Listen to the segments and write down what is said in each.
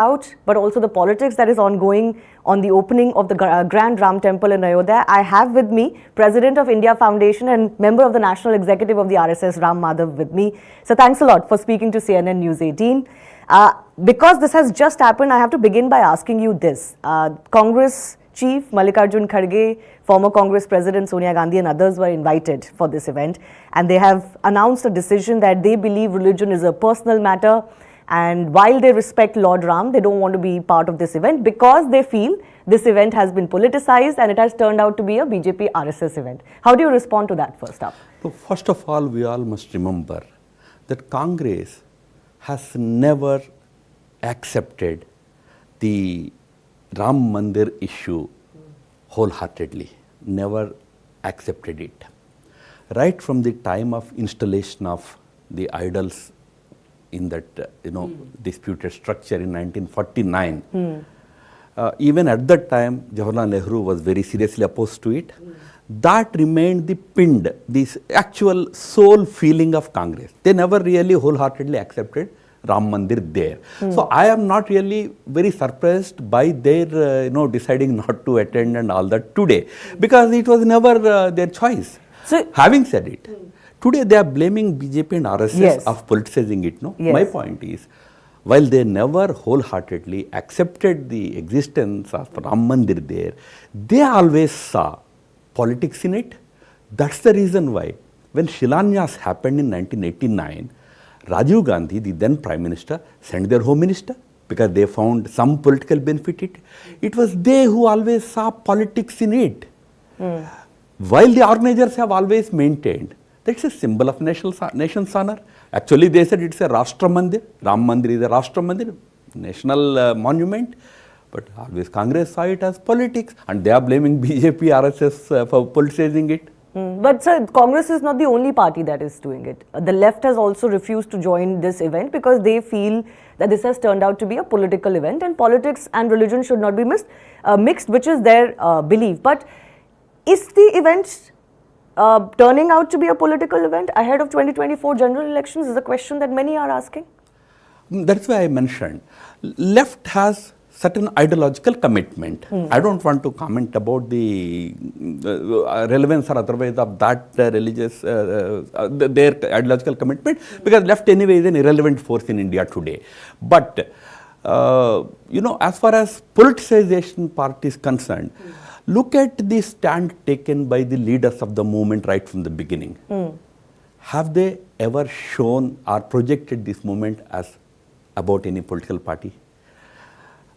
out, but also the politics that is ongoing on the opening of the Grand Ram Temple in Ayodhya. I have with me President of India Foundation and member of the National Executive of the RSS, Ram Mandir, with me. So thanks a lot for speaking to CNN News 18. Because this has just happened, I have to begin by asking you this. Congress Chief Mallikarjun Kharge, former Congress President Sonia Gandhi and others were invited for this event, and they have announced a decision that they believe religion is a personal matter, and while they respect Lord Ram, they don't want to be part of this event because they feel this event has been politicized and it has turned out to be a BJP RSS event. How do you respond to that first up? So first of all, we all must remember that Congress has never accepted the Ram Mandir issue wholeheartedly, never accepted it. Right from the time of installation of the idols in that disputed structure in 1949, even at that time Jawaharlal Nehru was very seriously opposed to it. That remained the pinned, this actual soul feeling of Congress. They never really wholeheartedly accepted Ram Mandir there. So I am not really very surprised by their deciding not to attend and all that today, because it was never their choice. So having said it, today they are blaming BJP and RSS of politicizing it. No, my point is, while they never wholeheartedly accepted the existence of Ram Mandir there, they always saw politics in it. That's the reason why when Shilanyas happened in 1989, Rajiv Gandhi, the then Prime Minister, sent their Home Minister because they found some political benefit in it. It was they who always saw politics in it. While the organizers have always maintained that it's a symbol of nation's honor. Actually, they said it's a Rashtra Mandir. Ram Mandir is a Rashtra Mandir, national monument. But always Congress saw it as politics, and they are blaming BJP, RSS for politicizing it. But sir, Congress is not the only party that is doing it. The left has also refused to join this event because they feel that this has turned out to be a political event, and politics and religion should not be mixed, which is their belief. But is the event turning out to be a political event ahead of 2024 general elections is a question that many are asking. That's why I mentioned left has certain ideological commitment. I don't want to comment about the relevance or otherwise of that religious, their ideological commitment, because left anyway is an irrelevant force in India today. But, as far as politicization part is concerned, look at the stand taken by the leaders of the movement right from the beginning. Have they ever shown or projected this movement as about any political party?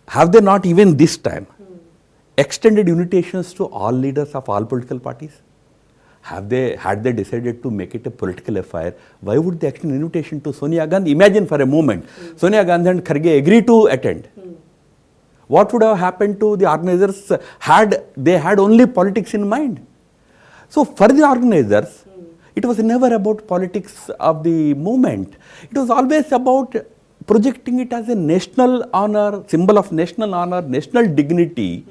Have they not even this time extended invitations to all leaders of all political parties? Had they decided to make it a political affair, why would they extend an invitation to Sonia Gandhi? Imagine for a moment, Sonia Gandhi and Kharge agree to attend. What would have happened to the organizers had they had only politics in mind? So for the organizers, it was never about politics of the movement. It was always about projecting it as a national honor, symbol of national honor, national dignity.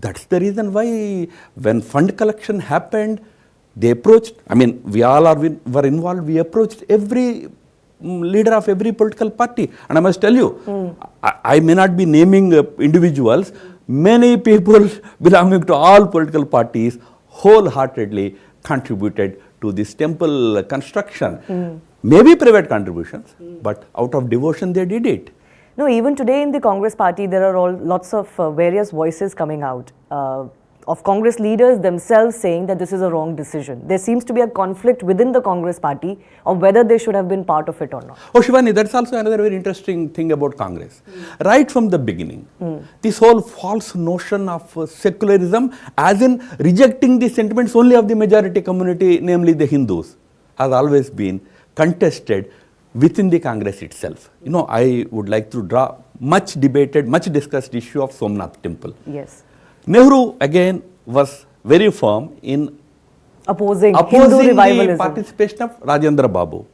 That's the reason why when fund collection happened, they approached, we all were involved, we approached every leader of every political party. And I must tell you, I may not be naming individuals, many people belonging to all political parties wholeheartedly contributed to this temple construction. Maybe private contributions, but out of devotion they did it. No, even today in the Congress party, there are lots of various voices coming out of Congress leaders themselves saying that this is a wrong decision. There seems to be a conflict within the Congress party of whether they should have been part of it or not. Oh, Shivani, that's also another very interesting thing about Congress. Right from the beginning, this whole false notion of secularism, as in rejecting the sentiments only of the majority community, namely the Hindus, has always been contested within the Congress itself. I would like to draw much debated, much discussed issue of Somnath temple. Yes. Nehru again was very firm in opposing the participation of Rajendra Babu.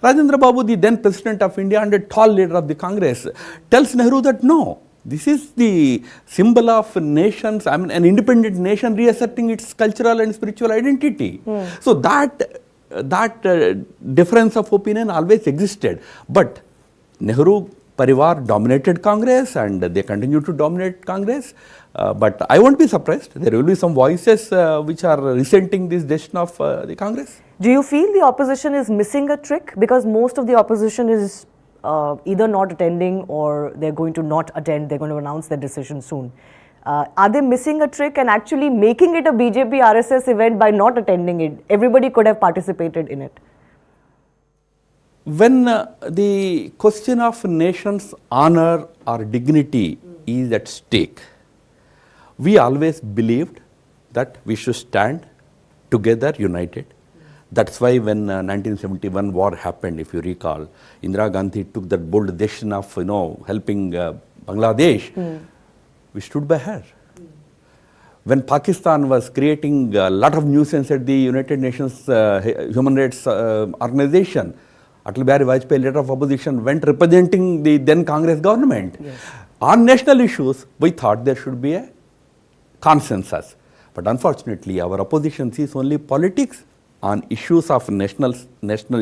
Rajendra Babu, the then President of India and a tall leader of the Congress, tells Nehru that no, this is the symbol of nations, an independent nation reasserting its cultural and spiritual identity. So that difference of opinion always existed. But Nehru Parivar dominated Congress and they continue to dominate Congress. But I won't be surprised. There will be some voices which are resenting this decision of the Congress. Do you feel the opposition is missing a trick? Because most of the opposition is either not attending or they're going to not attend. They're going to announce their decision soon. Are they missing a trick and actually making it a BJP RSS event by not attending it? Everybody could have participated in it. When the question of nation's honor or dignity is at stake, we always believed that we should stand together, united. That's why when 1971 war happened, if you recall, Indira Gandhi took that bold decision of helping Bangladesh. We stood by her. When Pakistan was creating a lot of nuisance at the United Nations Human Rights Organization, Atal Bihari Vajpayee, leader of opposition, went representing the then Congress government. Yes. On national issues, we thought there should be a consensus. But unfortunately, our opposition sees only politics on issues of national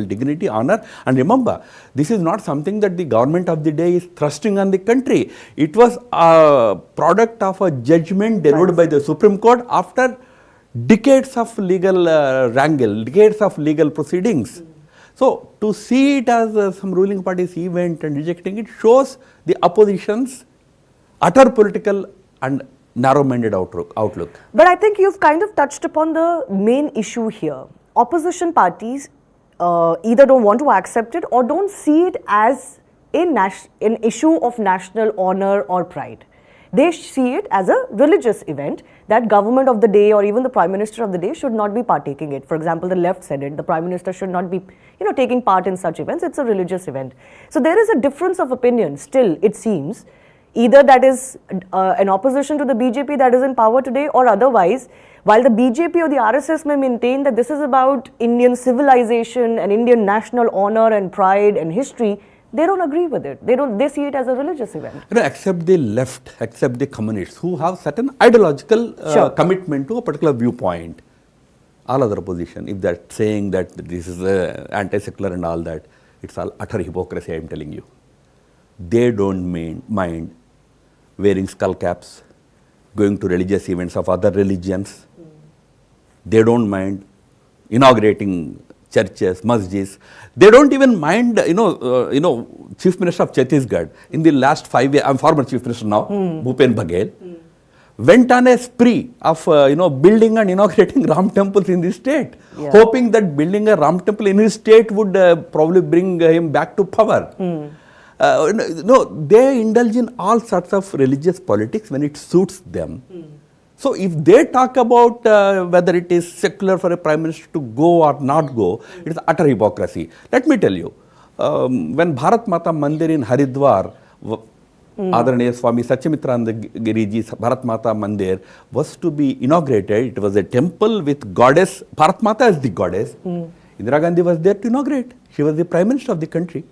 dignity, honor. And remember, this is not something that the government of the day is thrusting on the country. It was a product of a judgment delivered by the Supreme Court after decades of legal wrangle, decades of legal proceedings. So, to see it as some ruling party's event and rejecting it shows the opposition's utter political and narrow-minded outlook. But I think you've kind of touched upon the main issue here. Opposition parties either don't want to accept it or don't see it as an issue of national honor or pride. They see it as a religious event that government of the day or even the Prime Minister of the day should not be partaking in it. For example, the left said it, the Prime Minister should not be taking part in such events. It's a religious event. So there is a difference of opinion still, it seems. Either that is an opposition to the BJP that is in power today, or otherwise, while the BJP or the RSS may maintain that this is about Indian civilization and Indian national honor and pride and history, they don't agree with it. They see it as a religious event. Except the left, except the communists who have certain ideological commitment to a particular viewpoint. All other opposition, if they're saying that this is anti-secular and all that, it's all utter hypocrisy, I'm telling you. They don't mind wearing skull caps, going to religious events of other religions. They don't mind inaugurating churches, masjids. They don't even mind, Chief Minister of Chhattisgarh in the last 5 years, I'm former Chief Minister now, Bhupen Baghel, went on a spree of, building and inaugurating Ram temples in the state, hoping that building a Ram temple in his state would probably bring him back to power. They indulge in all sorts of religious politics when it suits them. So if they talk about whether it is secular for a Prime Minister to go or not go, it is utter hypocrisy. Let me tell you, when Bharat Mata Mandir in Haridwar, Adaraniya Swami Satyamitranda Giriji's Bharat Mata Mandir was to be inaugurated, it was a temple with goddess, Bharat Mata is the goddess. Indira Gandhi was there to inaugurate. She was the Prime Minister of the country.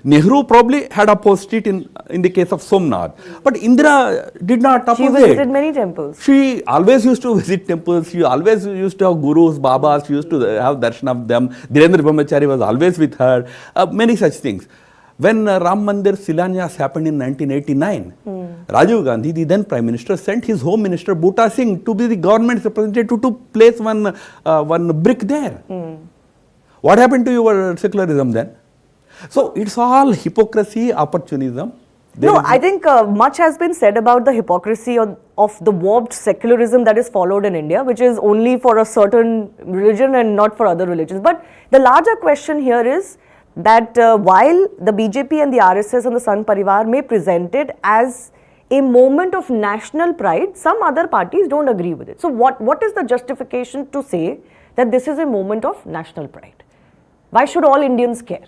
Nehru probably had opposed it in the case of Somnath. But Indira did not oppose it. She visited many temples. She always used to visit temples. She always used to have gurus, babas. She used to have darshan of them. Dhirendra Brahmachari was always with her. Many such things. When Ram Mandir Silanyas happened in 1989, Rajiv Gandhi, the then Prime Minister, sent his Home Minister Bhutta Singh to be the government's representative to place one brick there. What happened to your secularism then? So it's all hypocrisy, opportunism. I think much has been said about the hypocrisy of the warped secularism that is followed in India, which is only for a certain religion and not for other religions. But the larger question here is that while the BJP and the RSS and the Sangh Parivar may present it as a moment of national pride, some other parties don't agree with it. So what is the justification to say that this is a moment of national pride? Why should all Indians care?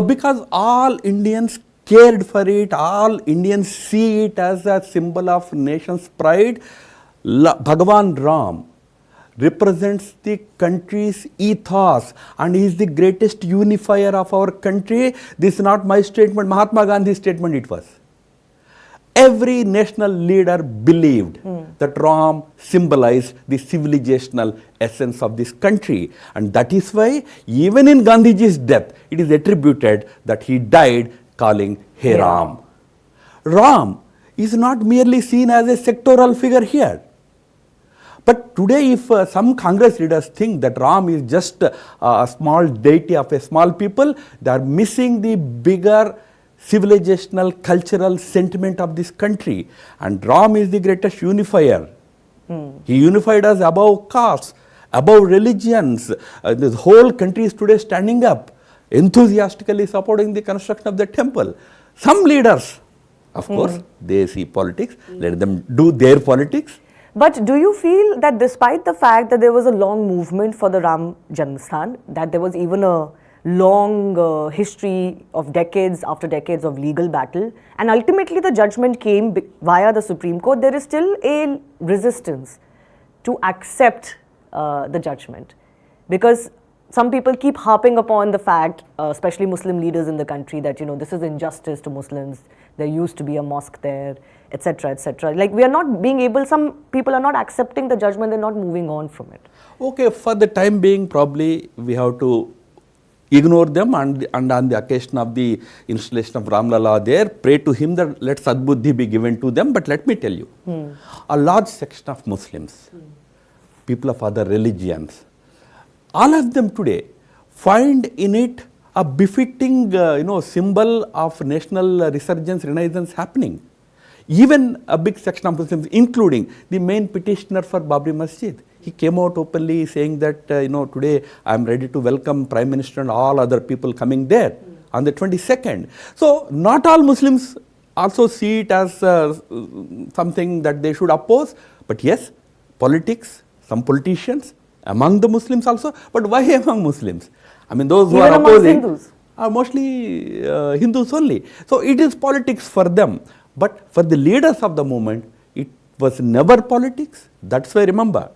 Because all Indians cared for it, all Indians see it as a symbol of nation's pride. Bhagavan Ram represents the country's ethos and he is the greatest unifier of our country. This is not my statement, Mahatma Gandhi's statement it was. Every national leader believed that Ram symbolized the civilizational essence of this country. And that is why even in Gandhiji's death, it is attributed that he died calling, "Hey Ram." Ram is not merely seen as a sectoral figure here. But today, if some Congress leaders think that Ram is just a small deity of a small people, they are missing the bigger civilizational, cultural sentiment of this country. And Ram is the greatest unifier. He unified us above castes, above religions. The whole country is today standing up, enthusiastically supporting the construction of the temple. Some leaders, of course, they see politics, let them do their politics. But do you feel that despite the fact that there was a long movement for the Ram Janmasthan, that there was even a long history of decades after decades of legal battle, and ultimately the judgment came via the Supreme Court, there is still a resistance to accept the judgment? Because some people keep harping upon the fact, especially Muslim leaders in the country, that this is injustice to Muslims. There used to be a mosque there, etc., etc. Like, we are not being able, some people are not accepting the judgment, they're not moving on from it. Okay, for the time being, probably we have to ignore them, and on the occasion of the installation of Ram Lala there, pray to him that let Sadbuddhi be given to them. But let me tell you, a large section of Muslims, people of other religions, all of them today find in it a befitting symbol of national resurgence, renaissance happening. Even a big section of Muslims, including the main petitioner for Babri Masjid, he came out openly saying that today I am ready to welcome Prime Minister and all other people coming there on the 22nd. So not all Muslims also see it as something that they should oppose. But yes, politics, some politicians among the Muslims also. But why among Muslims? I mean, those who even are opposing Hindus are mostly Hindus only. So it is politics for them. But for the leaders of the movement, it was never politics. That's why, remember,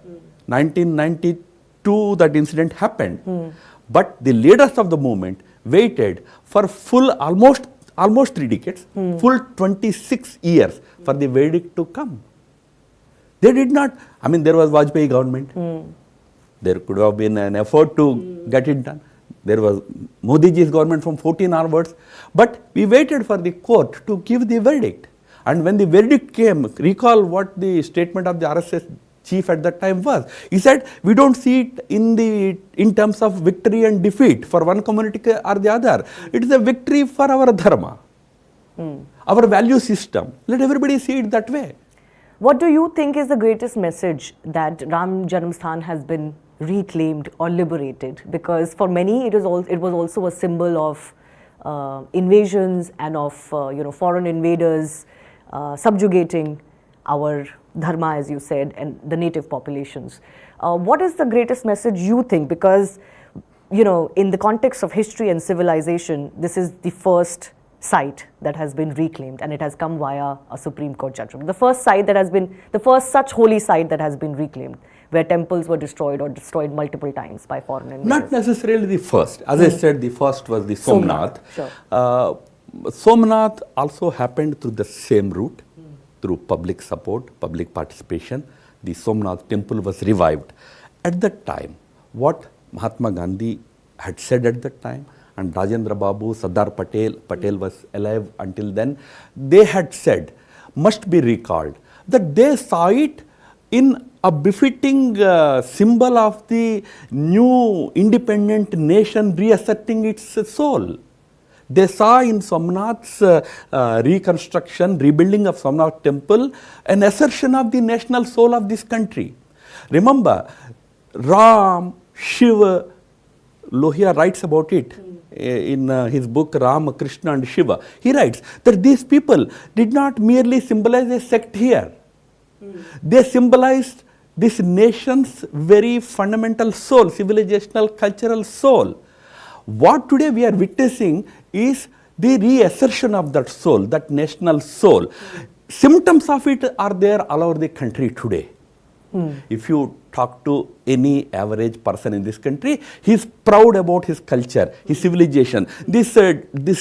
1992 that incident happened. But the leaders of the movement waited for full almost 3 decades, full 26 years for the verdict to come. They did not, I mean, there was Vajpayee government. There could have been an effort to get it done. There was Modi ji's government from 14 onwards. But we waited for the court to give the verdict. And when the verdict came, recall what the statement of the RSS chief at that time was. He said, we don't see it in terms of victory and defeat for one community or the other. It is a victory for our dharma, our value system. Let everybody see it that way. What do you think is the greatest message that Ram Janmasthan has been reclaimed or liberated? Because for many, it was also a symbol of invasions and of foreign invaders subjugating our dharma, as you said, and the native populations. What is the greatest message you think? Because in the context of history and civilization, this is the first site that has been reclaimed, and it has come via a Supreme Court judgment. The first such holy site that has been reclaimed, where temples were destroyed or destroyed multiple times by foreign invaders. Not necessarily the first. As I said, the first was the Somnath. Sure. Somnath also happened through the same route, through public support, public participation. The Somnath temple was revived. At that time, what Mahatma Gandhi had said at that time, and Rajendra Babu, Sardar Patel was alive until then, they had said, must be recalled, that they saw it in a befitting symbol of the new independent nation reasserting its soul. They saw in Somnath's reconstruction, rebuilding of Somnath temple, an assertion of the national soul of this country. Remember, Ram, Shiva, Lohia writes about it in his book Ram, Krishna and Shiva. He writes that these people did not merely symbolize a sect here. They symbolized this nation's very fundamental soul, civilizational, cultural soul. What today we are witnessing is the reassertion of that soul, that national soul. Symptoms of it are there all over the country today. If you talk to any average person in this country, he is proud about his culture, his civilization. This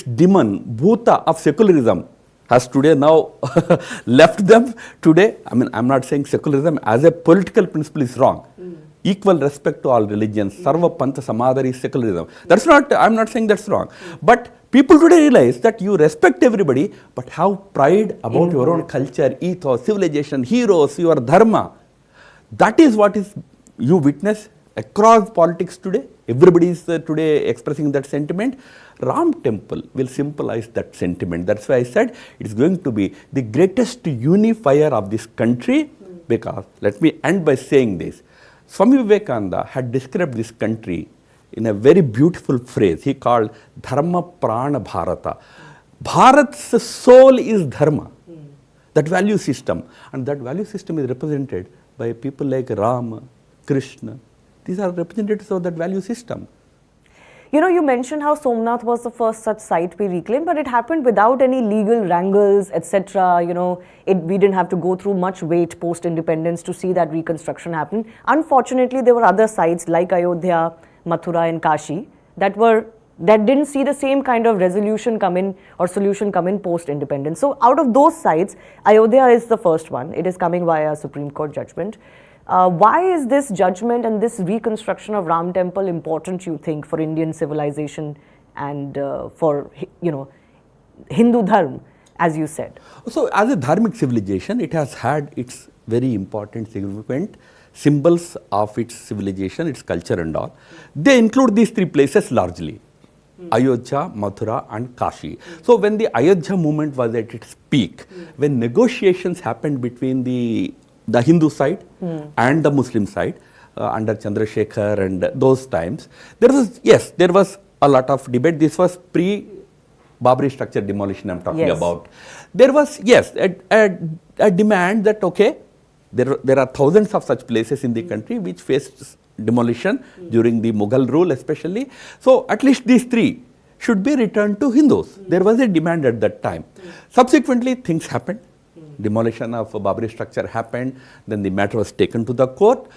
demon, bhuta of secularism has today now left them today. I mean, I'm not saying secularism as a political principle is wrong. equal respect to all religions, sarva pantha samadhari secularism. That's not, I'm not saying that's wrong. But people today realize that you respect everybody, but have pride about your own culture, ethos, civilization, heroes, your dharma. That is what is you witness across politics today. Everybody is today expressing that sentiment. Ram Temple will symbolize that sentiment. That's why I said it is going to be the greatest unifier of this country, because let me end by saying this. Swami Vivekananda had described this country in a very beautiful phrase. He called Dharma Prana Bharata. Bharat's soul is Dharma, that value system. And that value system is represented by people like Rama, Krishna. These are representatives of that value system. You know, you mentioned how Somnath was the first such site to be reclaimed, but it happened without any legal wrangles, etc. You know, we didn't have to go through much wait post-independence to see that reconstruction happen. Unfortunately, there were other sites like Ayodhya, Mathura and Kashi that didn't see the same kind of resolution come in or solution come in post-independence. So out of those sites, Ayodhya is the first one. It is coming via Supreme Court judgment. Why is this judgment and this reconstruction of Ram Temple important, you think, for Indian civilization and for, you know, Hindu Dharma, as you said? So, as a dharmic civilization, it has had its very important, significant symbols of its civilization, its culture and all. They include these three places largely. Ayodhya, Mathura and Kashi. So when the Ayodhya movement was at its peak, when negotiations happened between the Hindu side and the Muslim side under Chandrasekhar and those times, there was a lot of debate. This was pre-Babri structure demolition I'm talking about. There was, a demand that, okay, there are thousands of such places in the country which faced demolition during the Mughal rule especially. So at least these three should be returned to Hindus. There was a demand at that time. Subsequently, things happened. Demolition of Babri structure happened. Then the matter was taken to the court.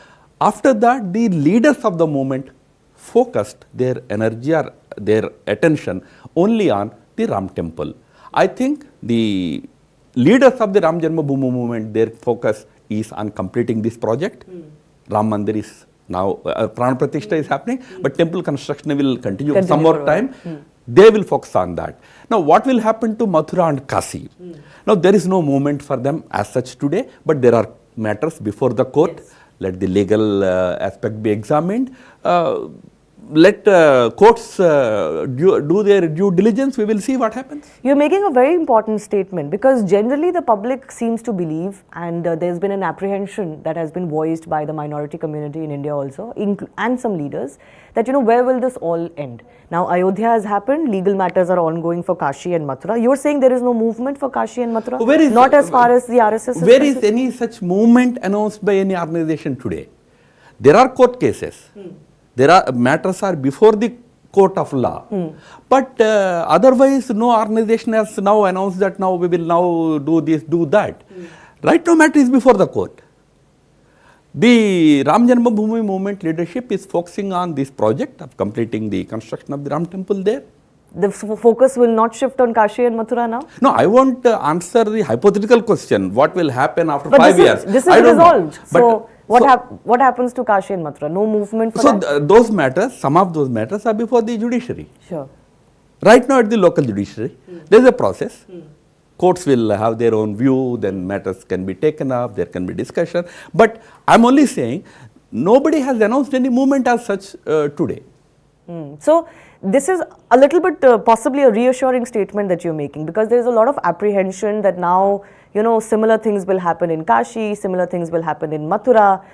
After that, the leaders of the movement focused their energy or their attention only on the Ram Temple. I think the leaders of the Ram Janmabhoomi movement, their focus is on completing this project. Ram Mandir is now, Prana Pratishtha is happening, but temple construction will continue some more time. They will focus on that. Now, what will happen to Mathura and Kashi? Now, there is no movement for them as such today, but there are matters before the court. Let the legal aspect be examined. Let courts do their due diligence. We will see what happens. You're making a very important statement, because generally the public seems to believe, and there's been an apprehension that has been voiced by the minority community in India also, and some leaders, that, you know, where will this all end? Now, Ayodhya has happened, legal matters are ongoing for Kashi and Mathura. You're saying there is no movement for Kashi and Mathura? Not as far as the RSS is Where is any such movement announced by any organization today? There are court cases. There are matters are before the court of law. But otherwise, no organization has now announced that now we will now do this, do that. Right now, matter is before the court. The Ram Janmabhoomi movement leadership is focusing on this project of completing the construction of the Ram Temple there. The focus will not shift on Kashi and Mathura now? No, I won't answer the hypothetical question. What will happen after 5 years? This is resolved. So, what happens to Kashi and Mathura? No movement for that? So, those matters, some of those matters are before the judiciary. Sure. Right now at the local judiciary, there is a process. Courts will have their own view, then matters can be taken up, there can be discussion. But I'm only saying, nobody has announced any movement as such today. So, this is a little bit possibly a reassuring statement that you're making, because there is a lot of apprehension that now, you know, similar things will happen in Kashi, similar things will happen in Mathura.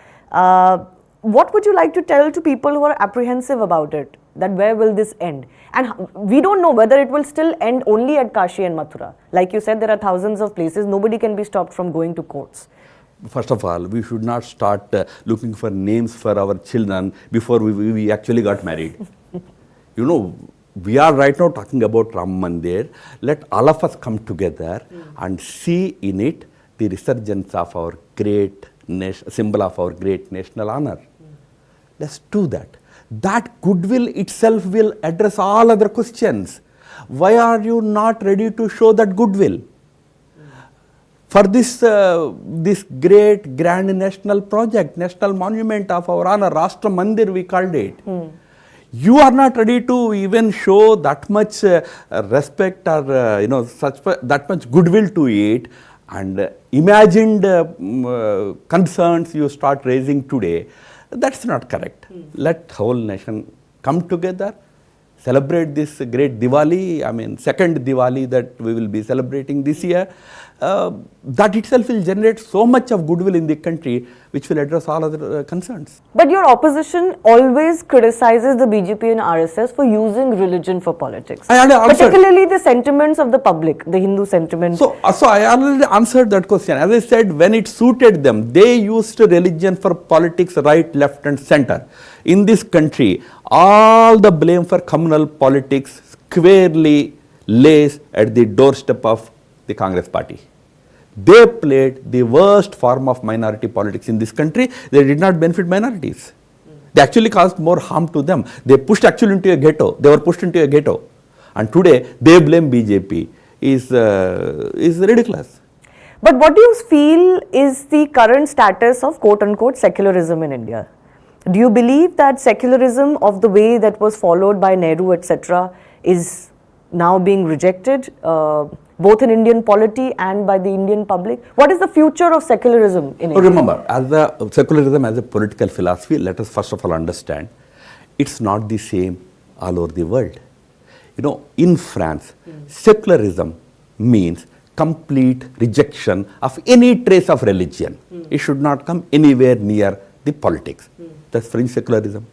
What would you like to tell to people who are apprehensive about it, that where will this end? And we don't know whether it will still end only at Kashi and Mathura. Like you said, there are thousands of places, nobody can be stopped from going to courts. First of all, we should not start looking for names for our children before we actually got married. You know, we are right now talking about Ram Mandir. Let all of us come together and see in it the resurgence of our great symbol of our great national honor. Let's do that. That goodwill itself will address all other questions. Why are you not ready to show that goodwill? for this great grand national project, national monument of our honor, Ram Mandir we called it. You are not ready to even show that much respect or that much goodwill to it, and imagined concerns you start raising today. That's not correct. Let whole nation come together, celebrate this great Diwali, I mean second Diwali that we will be celebrating this year. That itself will generate so much of goodwill in the country, which will address all other concerns. But your opposition always criticizes the BJP and RSS for using religion for politics. Particularly the sentiments of the public, the Hindu sentiments. So I already answered that question. As I said, when it suited them, they used religion for politics, right, left and center. In this country, all the blame for communal politics squarely lays at the doorstep of the Congress party. They played the worst form of minority politics in this country. They did not benefit minorities. They actually caused more harm to them. They pushed actually into a ghetto. They were pushed into a ghetto. And today, they blame BJP is ridiculous. But what do you feel is the current status of quote-unquote secularism in India? Do you believe that secularism of the way that was followed by Nehru, etc., is now being rejected? Both in Indian polity and by the Indian public? What is the future of secularism in India? Remember, secularism as a political philosophy, let us first of all understand, it's not the same all over the world. You know, in France, secularism means complete rejection of any trace of religion. It should not come anywhere near the politics. That's French secularism.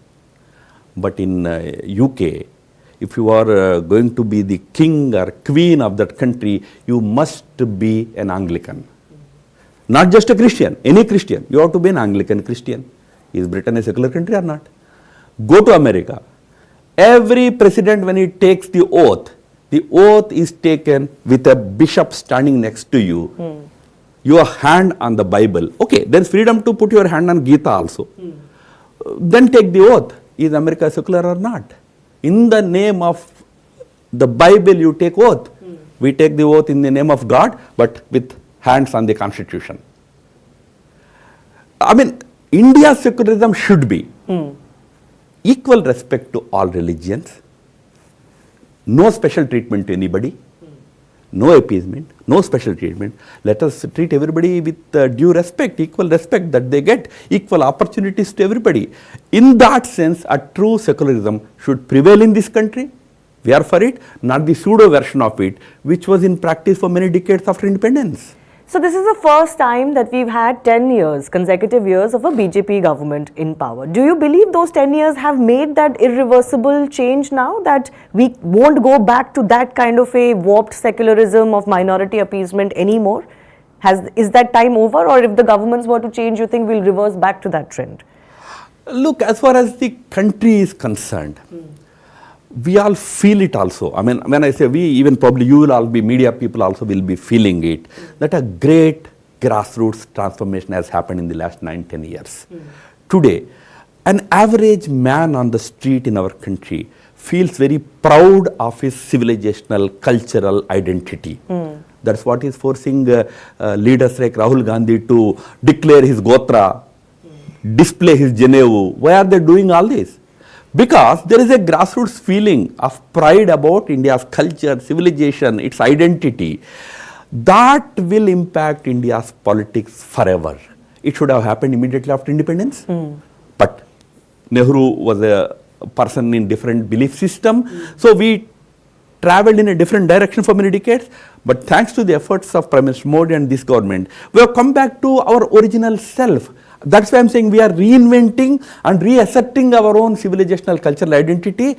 But in UK, if you are going to be the king or queen of that country, you must be an Anglican. Not just a Christian, any Christian. You have to be an Anglican Christian. Is Britain a secular country or not? Go to America. Every president, when he takes the oath is taken with a bishop standing next to you. Your hand on the Bible. Okay, there is freedom to put your hand on Gita also. Then take the oath. Is America secular or not? In the name of the Bible, you take oath. We take the oath in the name of God, but with hands on the Constitution. I mean, India's secularism should be equal respect to all religions, no special treatment to anybody, no appeasement, no special treatment. Let us treat everybody with due respect, equal respect that they get, equal opportunities to everybody. In that sense, a true secularism should prevail in this country. We are for it, not the pseudo version of it, which was in practice for many decades after independence. So this is the first time that we've had 10 years, consecutive years of a BJP government in power. Do you believe those 10 years have made that irreversible change now, that we won't go back to that kind of a warped secularism of minority appeasement anymore? Is that time over, or if the governments were to change, you think we'll reverse back to that trend? Look, as far as the country is concerned, we all feel it also. I mean, when I say we, even probably you will all be, media people also will be feeling it, that a great grassroots transformation has happened in the last 9-10 years. Today, an average man on the street in our country feels very proud of his civilizational, cultural identity. That's what is forcing leaders like Rahul Gandhi to declare his Gotra, display his Janevu. Why are they doing all this? Because there is a grassroots feeling of pride about India's culture, civilization, its identity. That will impact India's politics forever. It should have happened immediately after independence. But Nehru was a person in different belief system. So we traveled in a different direction for many decades. But thanks to the efforts of Prime Minister Modi and this government, we have come back to our original self. That's why I'm saying we are reinventing and reasserting our own civilizational cultural identity.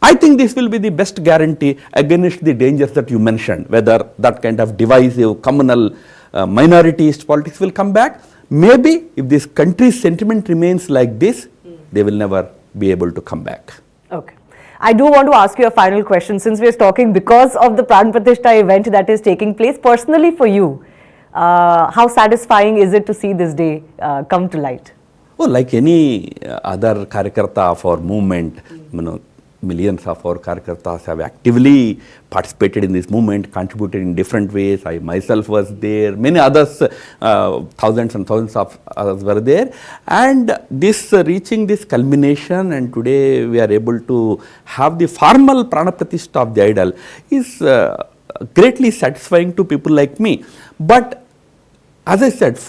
I think this will be the best guarantee against the dangers that you mentioned, whether that kind of divisive, communal, minorityist politics will come back. Maybe if this country's sentiment remains like this, they will never be able to come back. Okay. I do want to ask you a final question, since we're talking because of the Pran Pratishtha event that is taking place. Personally for you, how satisfying is it to see this day come to light? Well, like any other karyakarta of our movement, millions of our Karyakartas have actively participated in this movement, contributed in different ways. I myself was there, many others, thousands and thousands of others were there. And this reaching this culmination, and today we are able to have the formal Prana Pratishtha of the idol is greatly satisfying to people like me. But as I said,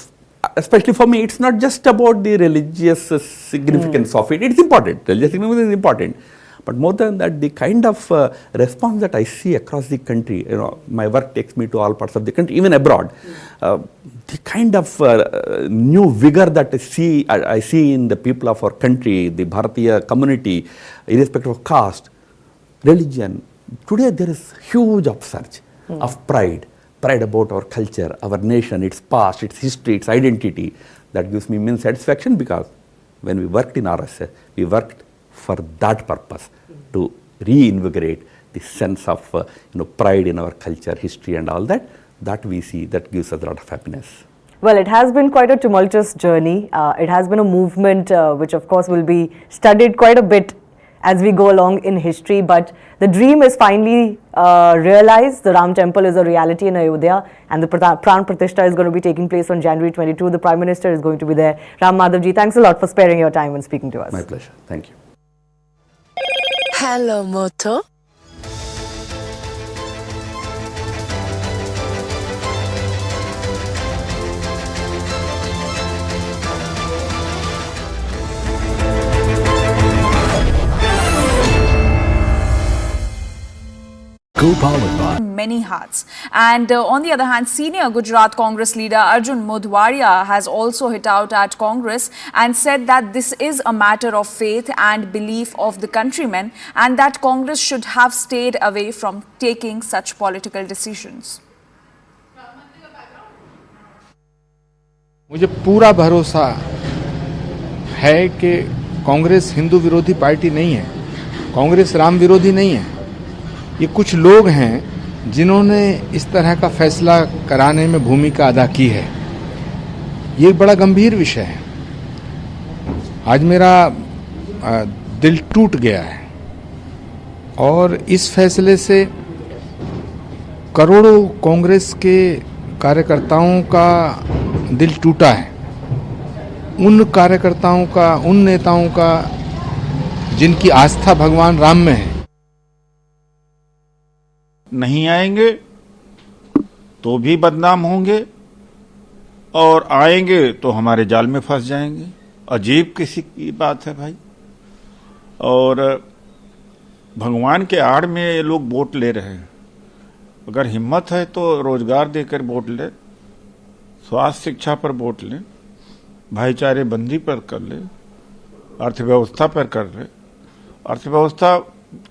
especially for me, it's not just about the religious significance of it. It's important. Religious significance is important. But more than that, the kind of response that I see across the country, my work takes me to all parts of the country, even abroad. The kind of new vigor that I see in the people of our country, the Bharatiya community, irrespective of caste, religion. Today there is huge upsurge of pride about our culture, our nation, its past, its history, its identity. That gives me immense satisfaction, because when we worked in RSS, we worked for that purpose, to reinvigorate the sense of pride in our culture, history and all that. That we see, that gives us a lot of happiness. Well, it has been quite a tumultuous journey. It has been a movement which of course will be studied quite a bit as we go along in history, but the dream is finally realized. The Ram Temple is a reality in Ayodhya, and the Pran Pratishtha is going to be taking place on January 22. The Prime Minister is going to be there. Ram Madhav ji, thanks a lot for sparing your time and speaking to us. My pleasure. Thank you. Hello, Moto. Many hearts. And on the other hand, senior Gujarat Congress leader Arjun Modhwaria has also hit out at Congress and said that this is a matter of faith and belief of the countrymen, and that Congress should have stayed away from taking such political decisions. मुझे पूरा भरोसा है कि कांग्रेस हिंदू विरोधी party नहीं है, कांग्रेस राम विरोधी नहीं है। ये कुछ लोग हैं जिन्होंने इस तरह का फैसला कराने में भूमिका अदा की है। ये एक बड़ा गंभीर विषय है। आज मेरा दिल टूट गया है, और इस फैसले से करोड़ों कांग्रेस के कार्यकर्ताओं का दिल टूटा है। उन कार्यकर्ताओं का, उन नेताओं का जिनकी आस्था भगवान राम में है। नहीं आएंगे तो भी बदनाम होंगे, और आएंगे तो हमारे जाल में फंस जाएंगे। अजीब किसी की बात है भाई। और भगवान के आड़ में ये लोग वोट ले रहे हैं। अगर हिम्मत है तो रोजगार देकर वोट ले, स्वास्थ्य शिक्षा पर वोट ले, भाईचारे बंदी पर कर ले, अर्थव्यवस्था पर कर ले। अर्थव्यवस्था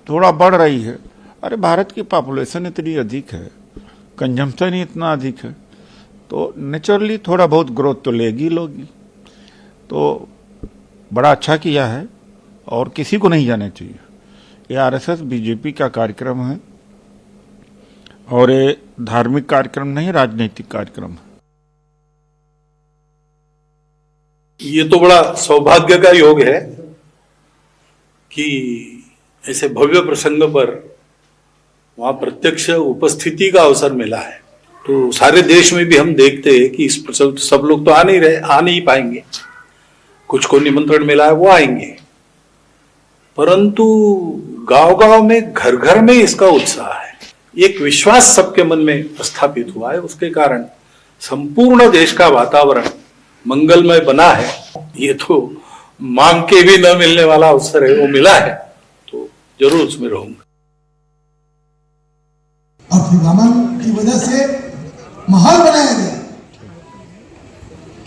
थोड़ा बढ़ रही है। अरे भारत की पॉपुलेशन इतनी अधिक है, कंजम्पशन ही इतना अधिक है, तो नेचुरली थोड़ा बहुत ग्रोथ तो लेगी लोगी। तो बड़ा अच्छा किया है, और किसी को नहीं जाना चाहिए। ये आरएसएस बीजेपी का कार्यक्रम है, और ये धार्मिक कार्यक्रम नहीं, राजनीतिक कार्यक्रम है। ये तो बड़ा सौभाग्य का योग है कि ऐसे भव्य प्रसंग पर वहां प्रत्यक्ष उपस्थिति का अवसर मिला है। तो सारे देश में भी हम देखते हैं कि इस प्रसंग सब लोग तो आ नहीं पाएंगे, कुछ को निमंत्रण मिला है वो आएंगे, परंतु गांव-गांव में, घर-घर में इसका उत्साह है। एक विश्वास सबके मन में स्थापित हुआ है, उसके कारण संपूर्ण देश का वातावरण मंगलमय बना है। ये तो मांग के भी न मिलने वाला अवसर है, वो मिला है, तो जरूर उसमें रहूंगा। और फिर रामन की वजह से माहौल बनाया गया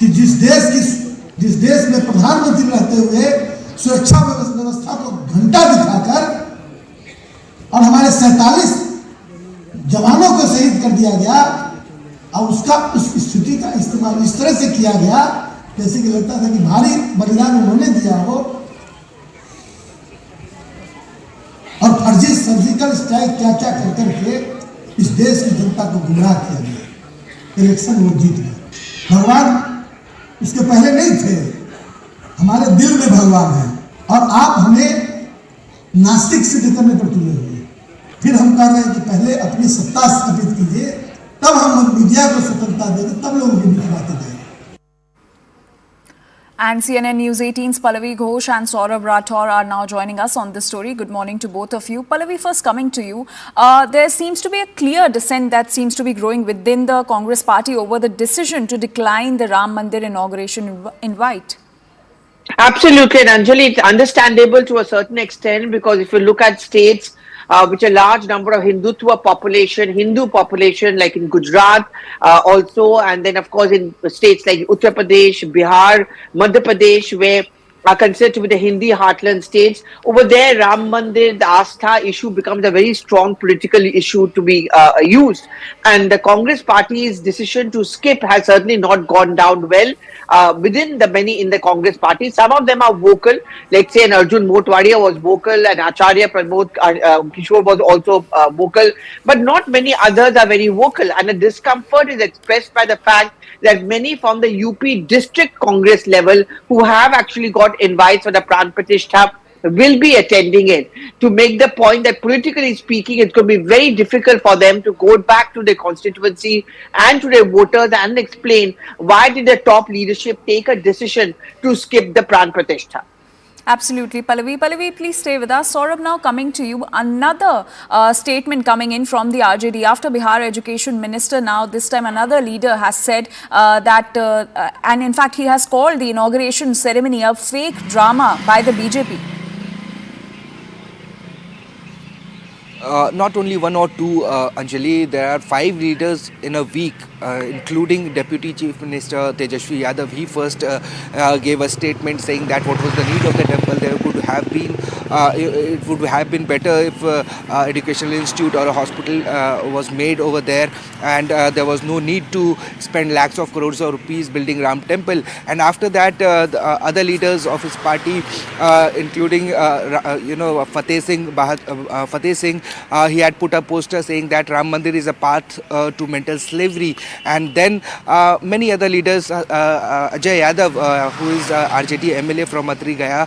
कि जिस देश में प्रधानमंत्री रहते हुए सुरक्षा व्यवस्था को घंटा दिखाकर और हमारे 47 जवानों को शहीद कर दिया गया, और उसका उस स्थिति का इस्तेमाल इस तरह से किया गया जैसे कि लगता था कि भारी बलिदान उन्होंने दिया हो, और फर्जी सर्जिकल स्ट्राइक क्या क्या कर करके इस देश की जनता को गुमराह किया गया। इलेक्शन वो जीत गए। भगवान उसके पहले नहीं थे, हमारे दिल में भगवान है। और आप हमें नास्तिक सिद्ध करने पर तुले हुए हैं। फिर हम कह रहे हैं कि पहले अपनी सत्ता स्थापित कीजिए, तब हम मीडिया को स्वतंत्रता देंगे, तब लोगों की बीच बातें जाएंगी। And CNN News 18's Pallavi Ghosh and Saurabh Rathor are now joining us on this story. Good morning to both of you. Pallavi, first coming to you. There seems to be a clear dissent that seems to be growing within the Congress party over the decision to decline the Ram Mandir inauguration invite. Absolutely, and Anjali, it's understandable to a certain extent, because if you look at states which a large number of Hindutva population, Hindu population, like in Gujarat also, and then of course in states like Uttar Pradesh, Bihar, Madhya Pradesh, where are considered to be the Hindi heartland states. Over there, Ram Mandir, the Astha issue becomes a very strong political issue to be used. And the Congress party's decision to skip has certainly not gone down well within the many in the Congress party. Some of them are vocal, like say an Arjun Motwadia was vocal, and Acharya Pramod Kishore was also vocal, but not many others are very vocal. And the discomfort is expressed by the fact that many from the UP district Congress level who have actually got invites for the Pran Pratishtha will be attending it, to make the point that politically speaking, it's going to be very difficult for them to go back to their constituency and to their voters and explain why did the top leadership take a decision to skip the Pran Pratishtha. Absolutely. Pallavi, please stay with us. Saurabh, now coming to you. Another statement coming in from the RJD after Bihar Education Minister. Now, this time another leader has said that, and in fact, he has called the inauguration ceremony a fake drama by the BJP. Not only one or two, Anjali, there are 5 leaders in a week, including Deputy Chief Minister Tejashwi Yadav. He first gave a statement saying that what was the need of the temple, there could have been, it would have been better if educational institute or a hospital was made over there, and there was no need to spend lakhs of crores of rupees building Ram Temple. And after that, the other leaders of his party, including Fateh Singh, he had put a poster saying that Ram Mandir is a path to mental slavery. And then many other leaders, Ajay Yadav, who is RJD MLA from Matri Gaya,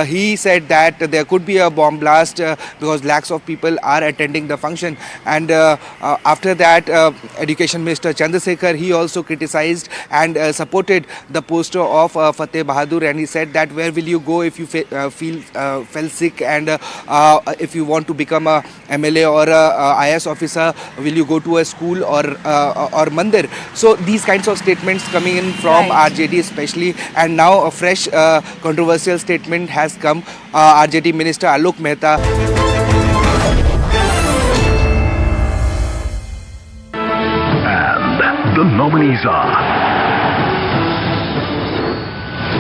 he said that there could be a bomb blast because lakhs of people are attending the function. And after that, Education Minister Chandrasekhar, he also criticized and supported the poster of Fateh Bahadur, and he said that where will you go if you fell sick, and if you want to become a MLA or a IS officer, will you go to a school or mandir? So these kinds of statements coming in from RJD especially, and now a fresh controversial statement has come. RJD Minister Alok Mehta. And the nominees are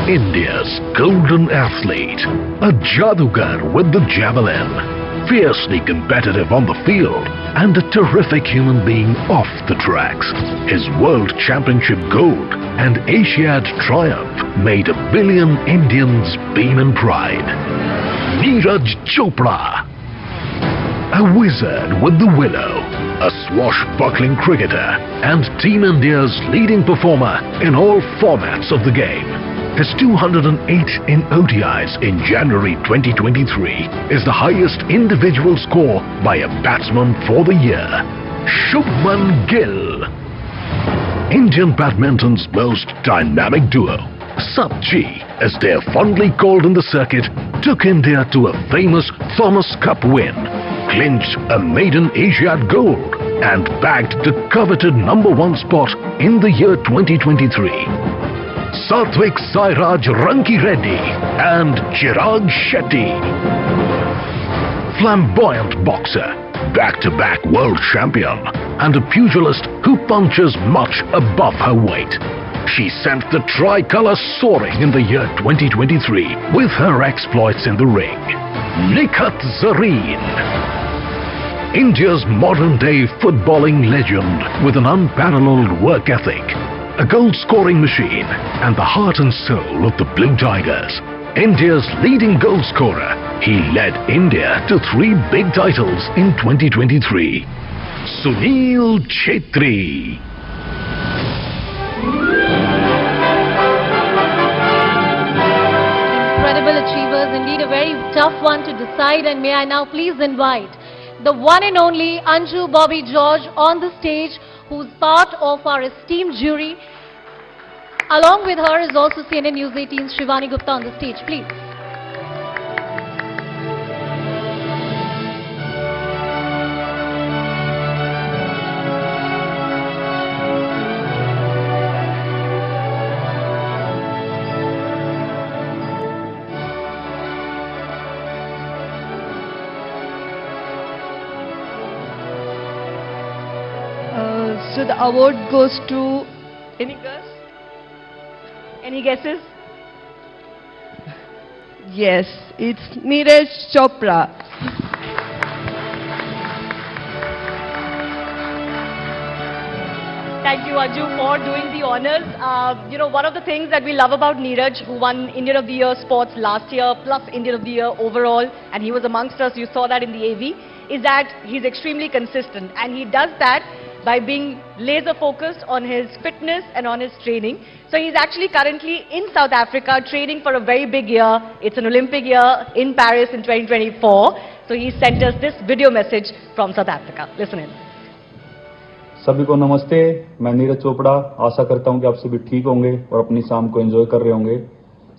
India's golden athlete, a jadugar with the javelin, fiercely competitive on the field, and a terrific human being off the tracks. His World Championship gold and Asiad triumph made 1 billion Indians beam in pride. Neeraj Chopra, a wizard with the willow, a swashbuckling cricketer, and Team India's leading performer in all formats of the game. His 208 in ODIs in January 2023 is the highest individual score by a batsman for the year. Shubman Gill. Indian badminton's most dynamic duo, Sub-G, as they're fondly called in the circuit, took India to a famous Thomas Cup win, clinched a maiden Asiad gold, and bagged the coveted #1 spot in the year 2023. Satvik Sairaj Ranki Reddy and Chirag Shetty. Flamboyant boxer, back-to-back world champion, and a pugilist who punches much above her weight. She sent the tricolour soaring in the year 2023 with her exploits in the ring. Nikhat Zareen. India's modern-day footballing legend with an unparalleled work ethic, a goal-scoring machine, and the heart and soul of the Blue Tigers. India's leading goal scorer, he led India to 3 big titles in 2023. Sunil Chhetri. Incredible achievers, indeed a very tough tough one to decide, and may I now please invite the one and only Anju Bobby George on the stage, who's part of our esteemed jury. Along with her is also CNN News 18's Shivani Gupta on the stage, please. So the award goes to, any guess? Any guesses? Yes, it's Neeraj Chopra. Thank you, Anju, for doing the honors. One of the things that we love about Neeraj, who won Indian of the Year Sports last year, plus Indian of the Year overall, and he was amongst us, you saw that in the AV, is that he's extremely consistent. And he does that by being laser focused on his fitness and on his training. So he's actually currently in South Africa training for a very big year. It's an Olympic year in Paris in 2024. So he sent us this video message from South Africa. Listen in. सभी को नमस्ते, मैं नीरज चोपड़ा। आशा करता हूं कि आप सभी ठीक होंगे और अपनी शाम को एंजॉय कर रहे होंगे।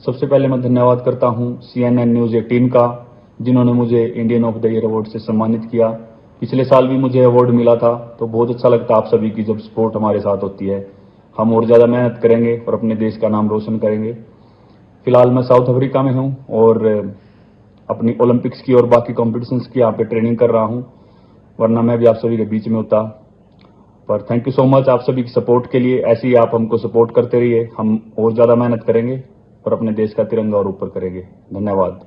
सबसे पहले मैं धन्यवाद करता हूं CNN न्यूज़ 18 का, जिन्होंने मुझे Indian of the year award से सम्मानित किया। पिछले साल भी मुझे अवार्ड मिला था, तो बहुत अच्छा लगता है आप सभी की जब सपोर्ट हमारे साथ होती है। हम और ज़्यादा मेहनत करेंगे और अपने देश का नाम रोशन करेंगे। फिलहाल मैं साउथ अफ्रीका में हूँ और अपनी ओलंपिक्स की और बाकी कॉम्पिटिशन्स की यहाँ पे ट्रेनिंग कर रहा हूँ, वरना मैं भी आप सभी के बीच में होता। पर थैंक यू सो मच आप सभी की सपोर्ट के लिए। ऐसे ही आप हमको सपोर्ट करते रहिए, हम और ज़्यादा मेहनत करेंगे और अपने देश का तिरंगा और ऊपर करेंगे। धन्यवाद।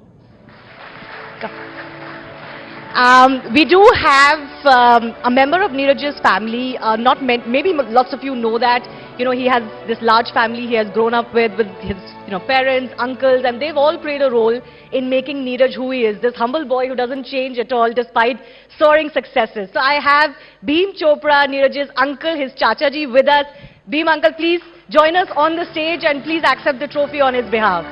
We do have a member of Neeraj's family, maybe lots of you know that, he has this large family he has grown up with his, parents, uncles, and they've all played a role in making Neeraj who he is, this humble boy who doesn't change at all despite soaring successes. So I have Bhim Chopra, Neeraj's uncle, his Chacha ji with us. Bhim uncle, please join us on the stage and please accept the trophy on his behalf.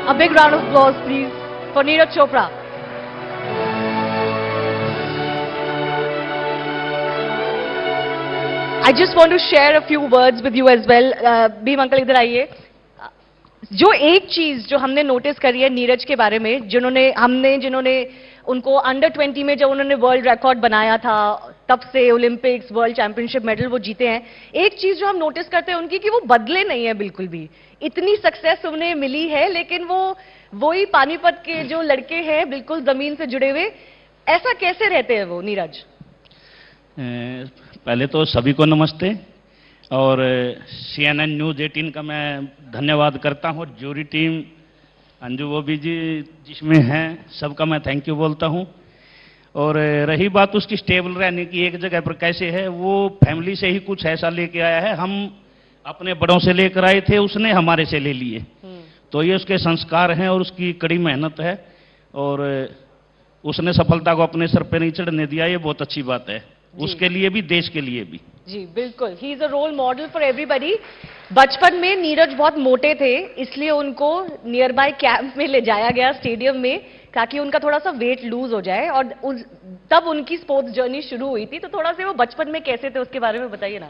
A big round of applause, please, for Neeraj Chopra. I just want to share a few words with you as well. Bhim uncle, इधर आइए। जो एक चीज जो हमने notice करी है नीरज के बारे में, जिन्होंने उनको अंडर 20 में जब उन्होंने वर्ल्ड रिकॉर्ड बनाया था, तब से ओलंपिक्स, वर्ल्ड चैंपियनशिप मेडल वो जीते हैं। एक चीज जो हम नोटिस करते हैं उनकी, कि वो बदले नहीं है बिल्कुल भी। इतनी सक्सेस उन्हें मिली है, लेकिन वो वही पानीपत के जो लड़के हैं, बिल्कुल जमीन से जुड़े हुए। ऐसा कैसे रहते हैं वो नीरज? पहले तो सभी को नमस्ते, और CNN न्यूज़ 18 का मैं धन्यवाद करता हूँ। जूरी टीम, अंजू बॉबी जी जिसमें हैं, सबका मैं थैंक यू बोलता हूँ। और रही बात उसकी स्टेबल रहने की, एक जगह पर कैसे है, वो फैमिली से ही कुछ ऐसा लेके आया है। हम अपने बड़ों से लेकर आए थे, उसने हमारे से ले लिए। तो ये उसके संस्कार हैं और उसकी कड़ी मेहनत है, और उसने सफलता को अपने सर पे नहीं चढ़ने दिया। ये बहुत अच्छी बात है, उसके लिए भी, देश के लिए भी। जी बिल्कुल, he is a role model for everybody. बचपन में नीरज बहुत मोटे थे, इसलिए उनको नियर बाय कैंप में ले जाया गया स्टेडियम में, ताकि उनका थोड़ा सा वेट लूज हो जाए, और तब उनकी स्पोर्ट्स जर्नी शुरू हुई थी। तो थोड़ा से वो बचपन में कैसे थे उसके बारे में बताइए ना।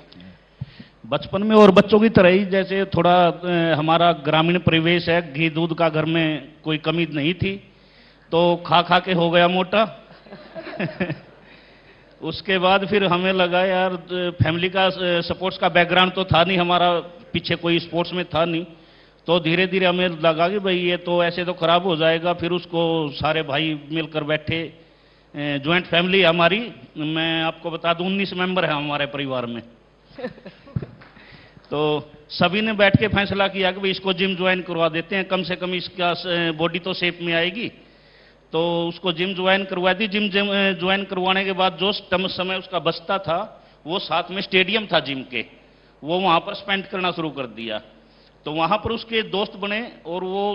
बचपन में और बच्चों की तरह ही, जैसे थोड़ा हमारा ग्रामीण परिवेश है, घी दूध का घर में कोई कमी नहीं थी, तो खा खा के हो गया मोटा। उसके बाद फिर हमें लगा यार, फैमिली का स्पोर्ट्स का बैकग्राउंड तो था नहीं हमारा, पीछे कोई स्पोर्ट्स में था नहीं, तो धीरे धीरे हमें लगा कि भाई ये तो ऐसे तो खराब हो जाएगा। फिर उसको सारे भाई मिलकर बैठे, ज्वाइंट फैमिली हमारी, मैं आपको बता दूं 19 मेंबर है हमारे परिवार में। तो सभी ने बैठ के फैसला किया कि भाई इसको जिम ज्वाइन करवा देते हैं, कम से कम इसका बॉडी तो शेप में आएगी। तो उसको जिम ज्वाइन करवा दी। जिम ज्वाइन करवाने के बाद जो समय उसका बचता था, वो साथ में स्टेडियम था जिम के, वो वहाँ पर स्पेंड करना शुरू कर दिया। तो वहाँ पर उसके दोस्त बने, और वो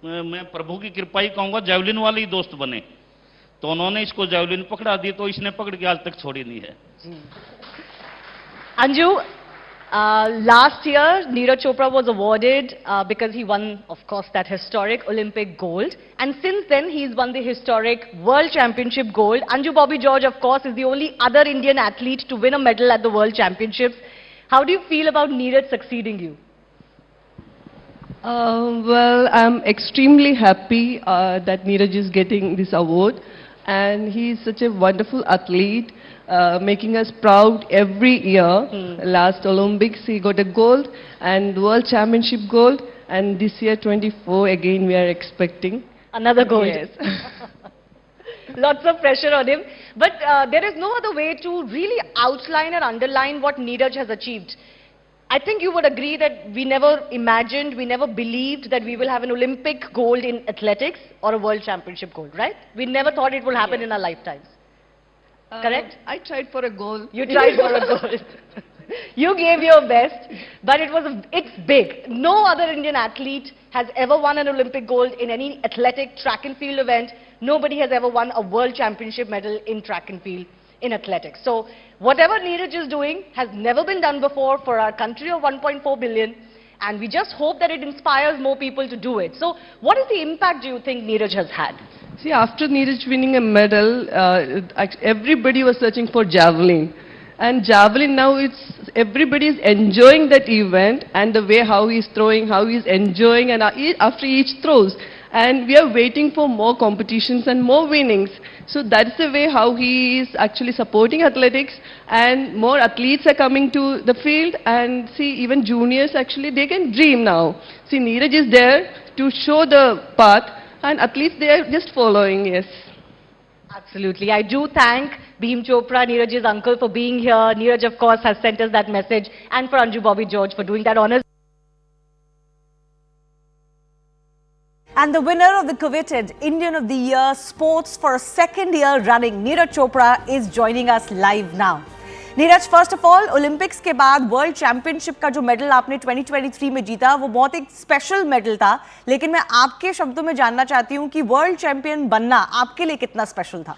मैं प्रभु की कृपा ही कहूँगा, जेवलिन वाले ही दोस्त बने। तो उन्होंने इसको जैवलिन पकड़ा दी, तो इसने पकड़ के आज तक छोड़ी नहीं है। Anju, last year, Neeraj Chopra was awarded because he won, of course, that historic Olympic gold. And since then, he's won the historic World Championship gold. Anju Bobby George, of course, is the only other Indian athlete to win a medal at the World Championships. How do you feel about Neeraj succeeding you? Well, I'm extremely happy that Neeraj is getting this award. And he's such a wonderful athlete, making us proud every year. Last Olympics he got a gold and World Championship gold, and this year 24 again we are expecting another gold. Yes. Lots of pressure on him, but there is no other way to really outline and underline what Neeraj has achieved. I think you would agree that we never imagined, we never believed that we will have an Olympic gold in athletics or a World Championship gold, right? We never thought it will happen in our lifetimes. Correct? I tried for a goal. You tried for a goal. You gave your best, but it's big. No other Indian athlete has ever won an Olympic gold in any athletic track and field event. Nobody has ever won a World Championship medal in track and field in athletics. So whatever Neeraj is doing has never been done before for our country of 1.4 billion, and we just hope that it inspires more people to do it. So what is the impact do you think Neeraj has had? See, after Neeraj winning a medal, everybody was searching for javelin. And javelin now, everybody is enjoying that event, and the way how he's throwing, how he's enjoying, and after each throws. And we are waiting for more competitions and more winnings. So that's the way how he is actually supporting athletics, and more athletes are coming to the field. And see, even juniors actually, they can dream now. See, Neeraj is there to show the path, and athletes, they are just following, yes. Absolutely. I do thank Bhim Chopra, Neeraj's uncle, for being here. Neeraj, of course, has sent us that message, and for Anju Bobby George for doing that honors. And the winner of the coveted Indian of the Year Sports for a second year running, Neeraj Chopra, is joining us live now. Neeraj, first of all, Olympics के बाद World Championship का जो medal आपने 2023 में जीता, वो बहुत एक स्पेशल मेडल था. लेकिन मैं आपके शब्दों में जानना चाहती हूँ कि वर्ल्ड चैंपियन बनना आपके लिए कितना स्पेशल था?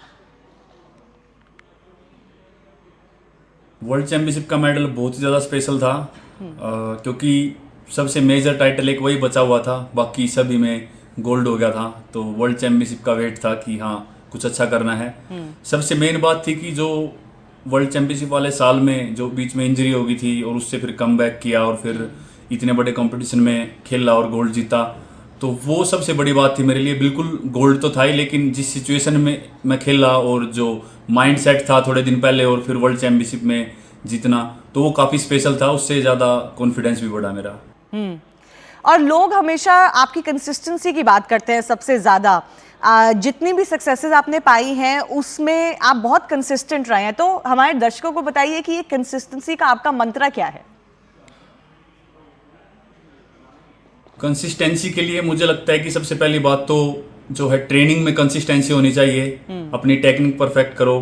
वर्ल्ड चैंपियनशिप का मेडल बहुत ही ज़्यादा स्पेशल था, क्योंकि सबसे मेजर टाइटल एक वही बचा हुआ था, बाकी सभी में गोल्ड हो गया था. तो वर्ल्ड चैंपियनशिप का वेट था कि हाँ कुछ अच्छा करना है. सबसे मेन बात थी कि जो वर्ल्ड चैंपियनशिप वाले साल में जो बीच में इंजरी हो गई थी और उससे फिर कम बैक किया और फिर इतने बड़े कंपटीशन में खेला और गोल्ड जीता, तो वो सबसे बड़ी बात थी मेरे लिए. बिल्कुल गोल्ड तो था ही, लेकिन जिस सिचुएशन में मैं खेला और जो माइंड सेट था थोड़े दिन पहले और फिर वर्ल्ड चैंपियनशिप में जीतना, तो वो काफ़ी स्पेशल था. उससे ज़्यादा कॉन्फिडेंस भी बढ़ा मेरा. और लोग हमेशा आपकी कंसिस्टेंसी की बात करते हैं सबसे ज़्यादा. जितनी भी सक्सेसेस आपने पाई हैं उसमें आप बहुत कंसिस्टेंट रहे हैं, तो हमारे दर्शकों को बताइए कि ये कंसिस्टेंसी का आपका मंत्र क्या है? कंसिस्टेंसी के लिए मुझे लगता है कि सबसे पहली बात तो जो है ट्रेनिंग में कंसिस्टेंसी होनी चाहिए. अपनी टेक्निक परफेक्ट करो.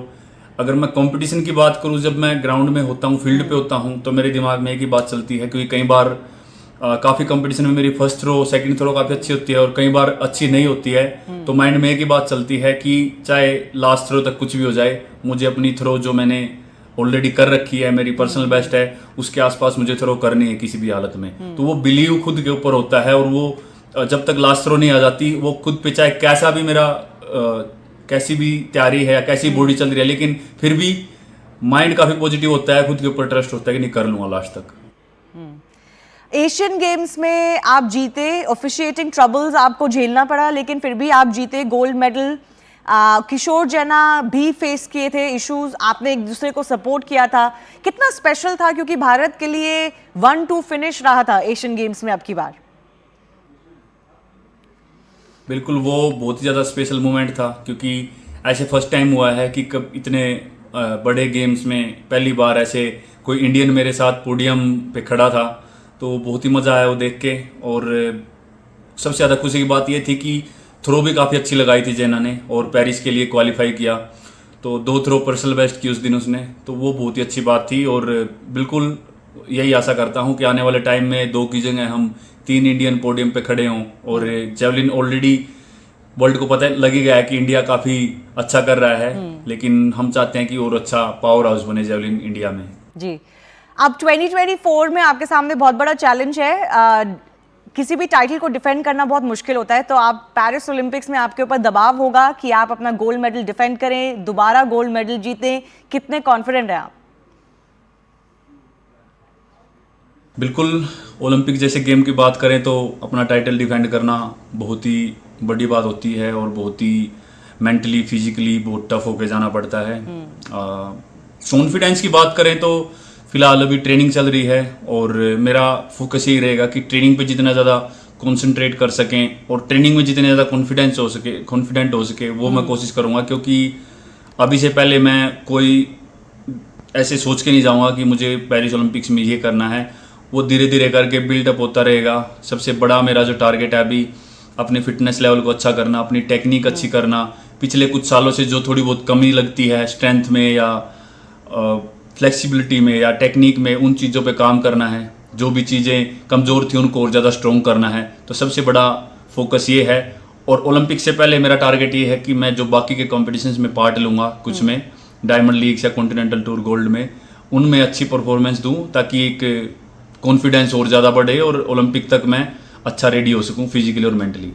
अगर मैं कंपटीशन की बात करूं, जब मैं ग्राउंड में होता हूं, फील्ड पे होता हूं, तो मेरे दिमाग में एक ही बात चलती है, क्योंकि कई बार काफ़ी कंपटीशन में मेरी फर्स्ट थ्रो सेकंड थ्रो काफ़ी अच्छी होती है और कई बार अच्छी नहीं होती है. तो माइंड में एक ही बात चलती है कि चाहे लास्ट थ्रो तक कुछ भी हो जाए, मुझे अपनी थ्रो जो मैंने ऑलरेडी कर रखी है, मेरी पर्सनल बेस्ट है, उसके आसपास मुझे थ्रो करनी है किसी भी हालत में. तो वो बिलीव खुद के ऊपर होता है, और वो जब तक लास्ट थ्रो नहीं आ जाती, वो खुद पे चाहे कैसा भी मेरा कैसी भी तैयारी है या कैसी बॉडी चल रही है, लेकिन फिर भी माइंड काफ़ी पॉजिटिव होता है, खुद के ऊपर ट्रस्ट होता है कि नहीं कर लूँगा लास्ट तक. एशियन गेम्स में आप जीते, ऑफिशिएटिंग ट्रबल्स आपको झेलना पड़ा, लेकिन फिर भी आप जीते, गोल्ड मेडल. किशोर जैना भी फेस किए थे इश्यूज, आपने एक दूसरे को सपोर्ट किया था. कितना स्पेशल था, क्योंकि भारत के लिए 1-2 फिनिश रहा था एशियन गेम्स में अब की बार? बिल्कुल, वो बहुत ही ज़्यादा स्पेशल मोमेंट था, क्योंकि ऐसे फर्स्ट टाइम हुआ है कि कब इतने बड़े गेम्स में पहली बार ऐसे कोई इंडियन मेरे साथ पोडियम पे खड़ा था. तो बहुत ही मज़ा आया वो देख के. और सबसे ज़्यादा खुशी की बात ये थी कि थ्रो भी काफ़ी अच्छी लगाई थी जैना ने, और पेरिस के लिए क्वालिफाई किया. तो 2 थ्रो पर्सनल बेस्ट की उस दिन उसने, तो वो बहुत ही अच्छी बात थी. और बिल्कुल यही आशा करता हूँ कि आने वाले टाइम में 2 की जगह हम 3 इंडियन पोडियम पे खड़े हों. और जेवलिन ऑलरेडी वर्ल्ड को पता लगेगा है कि इंडिया काफी अच्छा कर रहा है, लेकिन हम चाहते हैं कि और अच्छा पावर हाउस बने जेवलिन इंडिया में। जी, अब 2024 में आपके सामने बहुत बड़ा चैलेंज है। किसी भी टाइटल को डिफेंड करना बहुत मुश्किल होता है, तो आप पेरिस ओलंपिक्स में आपके ऊपर दबाव होगा कि आप अपना गोल्ड मेडल डिफेंड करें, दोबारा गोल्ड मेडल जीतें। कितने कॉन्फिडेंट हैं आप? बिल्कुल, ओलंपिक जैसे गेम की बात करें तो अपना टाइटल डिफेंड करना बहुत ही बड़ी बात होती है और बहुत ही मेंटली फिजिकली बहुत टफ होके जाना पड़ता है। कॉन्फिडेंस की बात करें तो फिलहाल अभी ट्रेनिंग चल रही है और मेरा फोकस यही रहेगा कि ट्रेनिंग पे जितना ज़्यादा कंसंट्रेट कर सकें और ट्रेनिंग में जितने ज़्यादा कॉन्फिडेंट हो सके वो मैं कोशिश करूँगा, क्योंकि अभी से पहले मैं कोई ऐसे सोच के नहीं जाऊँगा कि मुझे पेरिस ओलंपिक्स में ये करना है। वो धीरे धीरे करके बिल्डअप होता रहेगा। सबसे बड़ा मेरा जो टारगेट है अभी अपने फिटनेस लेवल को अच्छा करना, अपनी टेक्निक अच्छी करना। पिछले कुछ सालों से जो थोड़ी बहुत कमी लगती है स्ट्रेंथ में या फ्लेक्सिबिलिटी में या टेक्निक में, उन चीज़ों पे काम करना है। जो भी चीज़ें कमज़ोर थी उनको और ज़्यादा स्ट्रॉन्ग करना है। तो सबसे बड़ा फोकस ये है। और ओलंपिक से पहले मेरा टारगेट ये है कि मैं जो बाकी के कॉम्पिटिशन्स में पार्ट लूँगा, कुछ में डायमंड लीग्स या कॉन्टिनेंटल टूर गोल्ड में, उनमें अच्छी परफॉर्मेंस दूँ ताकि एक कॉन्फिडेंस और ज़्यादा बढ़े और ओलंपिक तक मैं अच्छा रेडी हो सकूँ फिजिकली और mentally.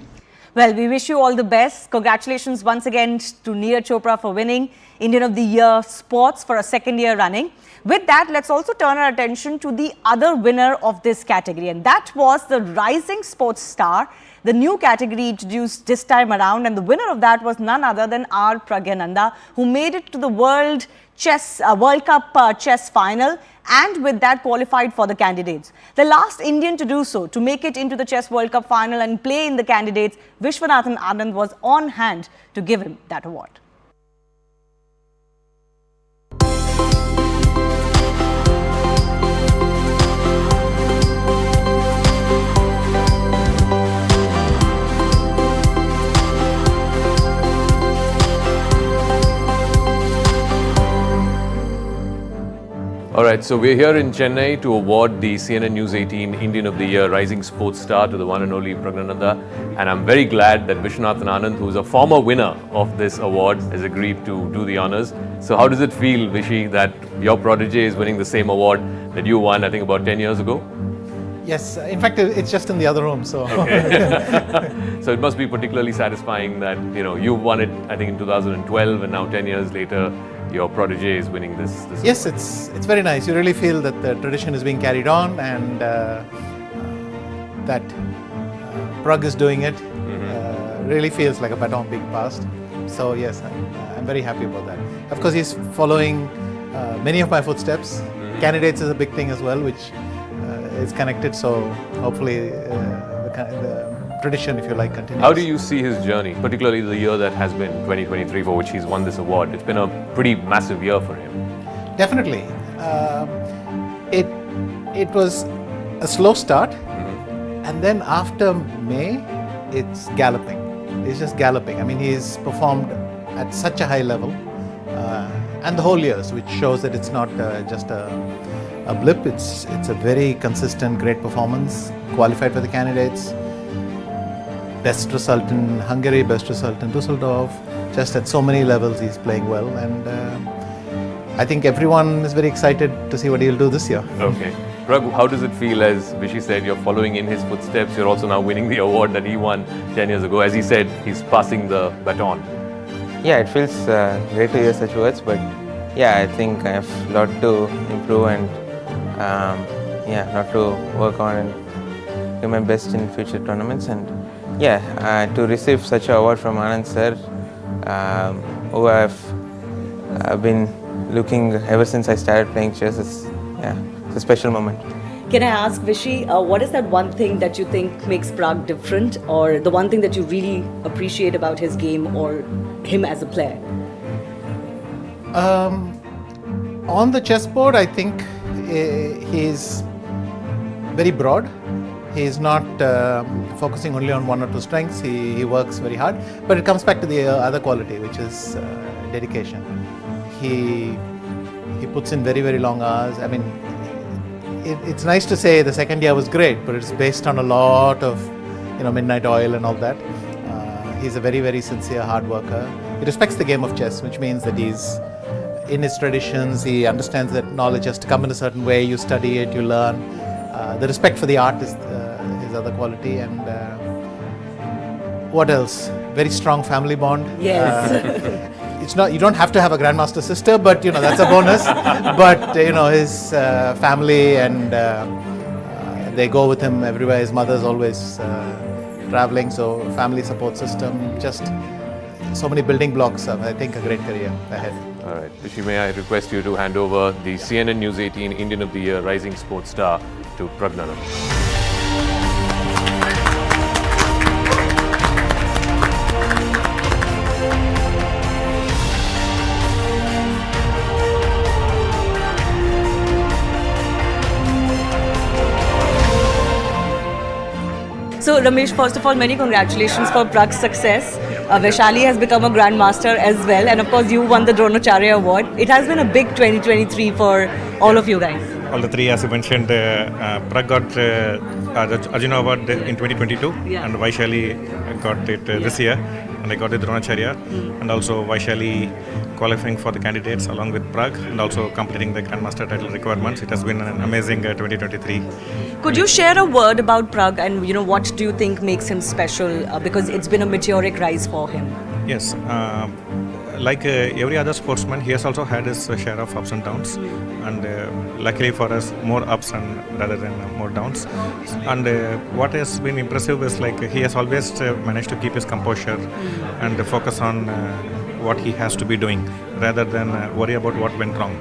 Well, we wish you all the best. Congratulations once again to Neeraj Chopra for winning Indian of the Year Sports for a second year running. With that, let's also turn our attention to the other winner of this category, and that was the Rising Sports Star, the new category introduced this time around, and the winner of that was none other than R. Pragyananda, who made it to the World Cup chess final, and with that qualified for the candidates. The last Indian to do so, to make it into the Chess World Cup final and play in the candidates, Vishwanathan Anand was on hand to give him that award. All right, so we're here in Chennai to award the CNN News 18 Indian of the Year Rising Sports Star to the one and only Pragyananda. And I'm very glad that Vishwanathan Anand, who's a former winner of this award, has agreed to do the honors. So how does it feel, Vishy, that your protege is winning the same award that you won, I think, about 10 years ago? Yes, in fact, it's just in the other room, so. Okay. So it must be particularly satisfying that, you know, you won it, I think, in 2012, and now 10 years later, your protege is winning this yes, it's very nice. You really feel that the tradition is being carried on, and that Prag is doing it. Really feels like a baton being passed. So yes, I'm very happy about that. Of course, he's following many of my footsteps. Candidates is a big thing as well, which is connected. So hopefully the tradition, if you like, continues. How do you see his journey, particularly the year that has been 2023, for which he's won this award? It's been a pretty massive year for him. Definitely. It was a slow start, and then after May, it's galloping. It's just galloping. I mean, he's performed at such a high level, and the whole years, which shows that it's not just a blip. It's a very consistent, great performance. Qualified for the candidates. Best result in Hungary, best result in Dusseldorf. Just at so many levels, he's playing well, and I think everyone is very excited to see what he'll do this year. Okay. Prag, how does it feel, as Vishy said, you're following in his footsteps, you're also now winning the award that he won 10 years ago. As he said, he's passing the baton. Yeah, it feels great to hear such words, but yeah, I think I have a lot to improve and yeah, lot to work on and do my best in future tournaments. And yeah, to receive such an award from Anand sir, who I've been looking ever since I started playing chess, it's a special moment. Can I ask, Vishy, what is that one thing that you think makes Prag different, or the one thing that you really appreciate about his game or him as a player? On the chessboard, I think he's very broad. He's not focusing only on one or two strengths. He works very hard, but it comes back to the other quality, which is dedication. He puts in very, very long hours. I mean, it's nice to say the second year was great, but it's based on a lot of midnight oil and all that. He's a very, very sincere hard worker. He respects the game of chess, which means that he's in his traditions. He understands that knowledge has to come in a certain way. You study it, you learn. The respect for the art is his other quality. And what else? Very strong family bond. Yes. It's not, you don't have to have a grandmaster sister, but that's a bonus. But his family and they go with him everywhere. His mother's always traveling, so family support system, just so many building blocks of, I think, a great career ahead. All right, Rishi, may I request you to hand over the CNN News 18 Indian of the Year Rising Sports Star to Pragnanand. So Ramesh, first of all, many congratulations for Prag's success. Vaishali has become a grandmaster as well, and of course you won the Dronacharya award. It has been a big 2023 for all of you guys. All the three, as you mentioned, Prag got the Arjuna Award in 2022, and Vaishali got it this year, and I got the Dronacharya, and also Vaishali qualifying for the candidates along with Prag, and also completing the Grandmaster title requirements. It has been an amazing 2023. Could you share a word about Prag, and what do you think makes him special? Because it's been a meteoric rise for him. Yes. Like every other sportsman, he has also had his share of ups and downs, and luckily for us, more ups and rather than more downs. And what has been impressive is he has always managed to keep his composure and focus on what he has to be doing rather than worry about what went wrong.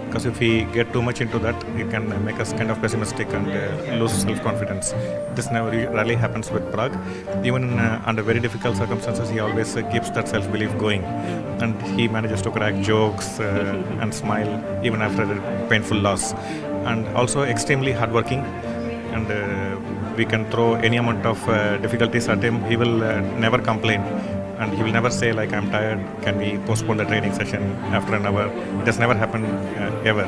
Because if we get too much into that, it can make us kind of pessimistic and lose self-confidence. This never rarely happens with Prag. Even under very difficult circumstances, he always keeps that self-belief going. And he manages to crack jokes and smile even after a painful loss. And also extremely hardworking. And we can throw any amount of difficulties at him. He will never complain. And he will never say I'm tired, can we postpone the training session after an hour. It has never happened ever.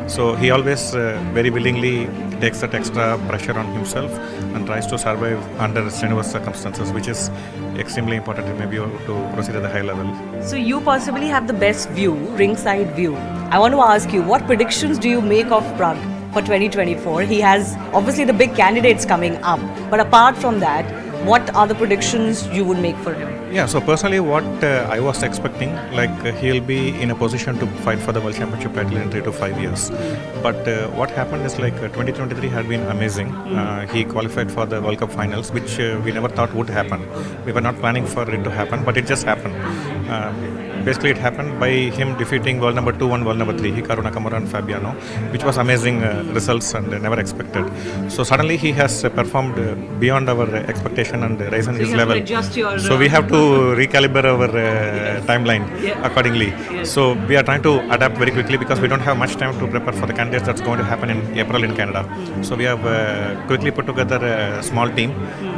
So he always very willingly takes that extra pressure on himself and tries to survive under strenuous circumstances, which is extremely important in maybe to proceed at the high level. So you possibly have the best view, ringside view. I want to ask you, what predictions do you make of Prag for 2024? He has obviously the big candidates coming up, but apart from that, what are the predictions you would make for him? Yeah, so personally what I was expecting, he'll be in a position to fight for the World Championship title in 3 to 5 years. But what happened is 2023 had been amazing. He qualified for the World Cup finals, which we never thought would happen. We were not planning for it to happen, but it just happened. Basically, it happened by him defeating world number 2 and world number 3, Hikaru Nakamura and Fabiano, which was amazing results and never expected. So suddenly he has performed beyond our expectation and risen his level. So we have to recalibrate our timeline accordingly. So we are trying to adapt very quickly because we don't have much time to prepare for the candidates that's going to happen in April in Canada. So we have quickly put together a small team.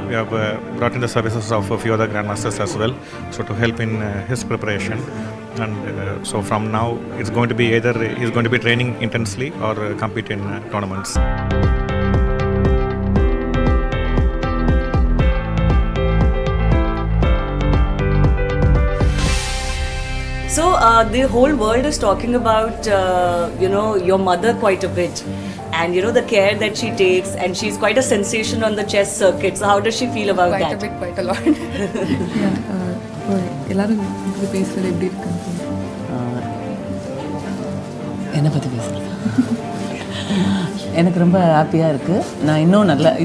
We have brought in the services of a few other grandmasters as well, so to help in his preparation. And so from now, it's going to be either he's going to be training intensely or compete in tournaments. So the whole world is talking about, your mother quite a bit. And the care that she takes, and she's quite a sensation on the chess circuit. So how does she feel about that? Quite a lot. எல்லாரும் இது பேசுறது எப்படி இருக்கு? என்ன பத்தி பேசுறது? எனக்கு ரொம்ப ஹாப்பியா இருக்கு. நான்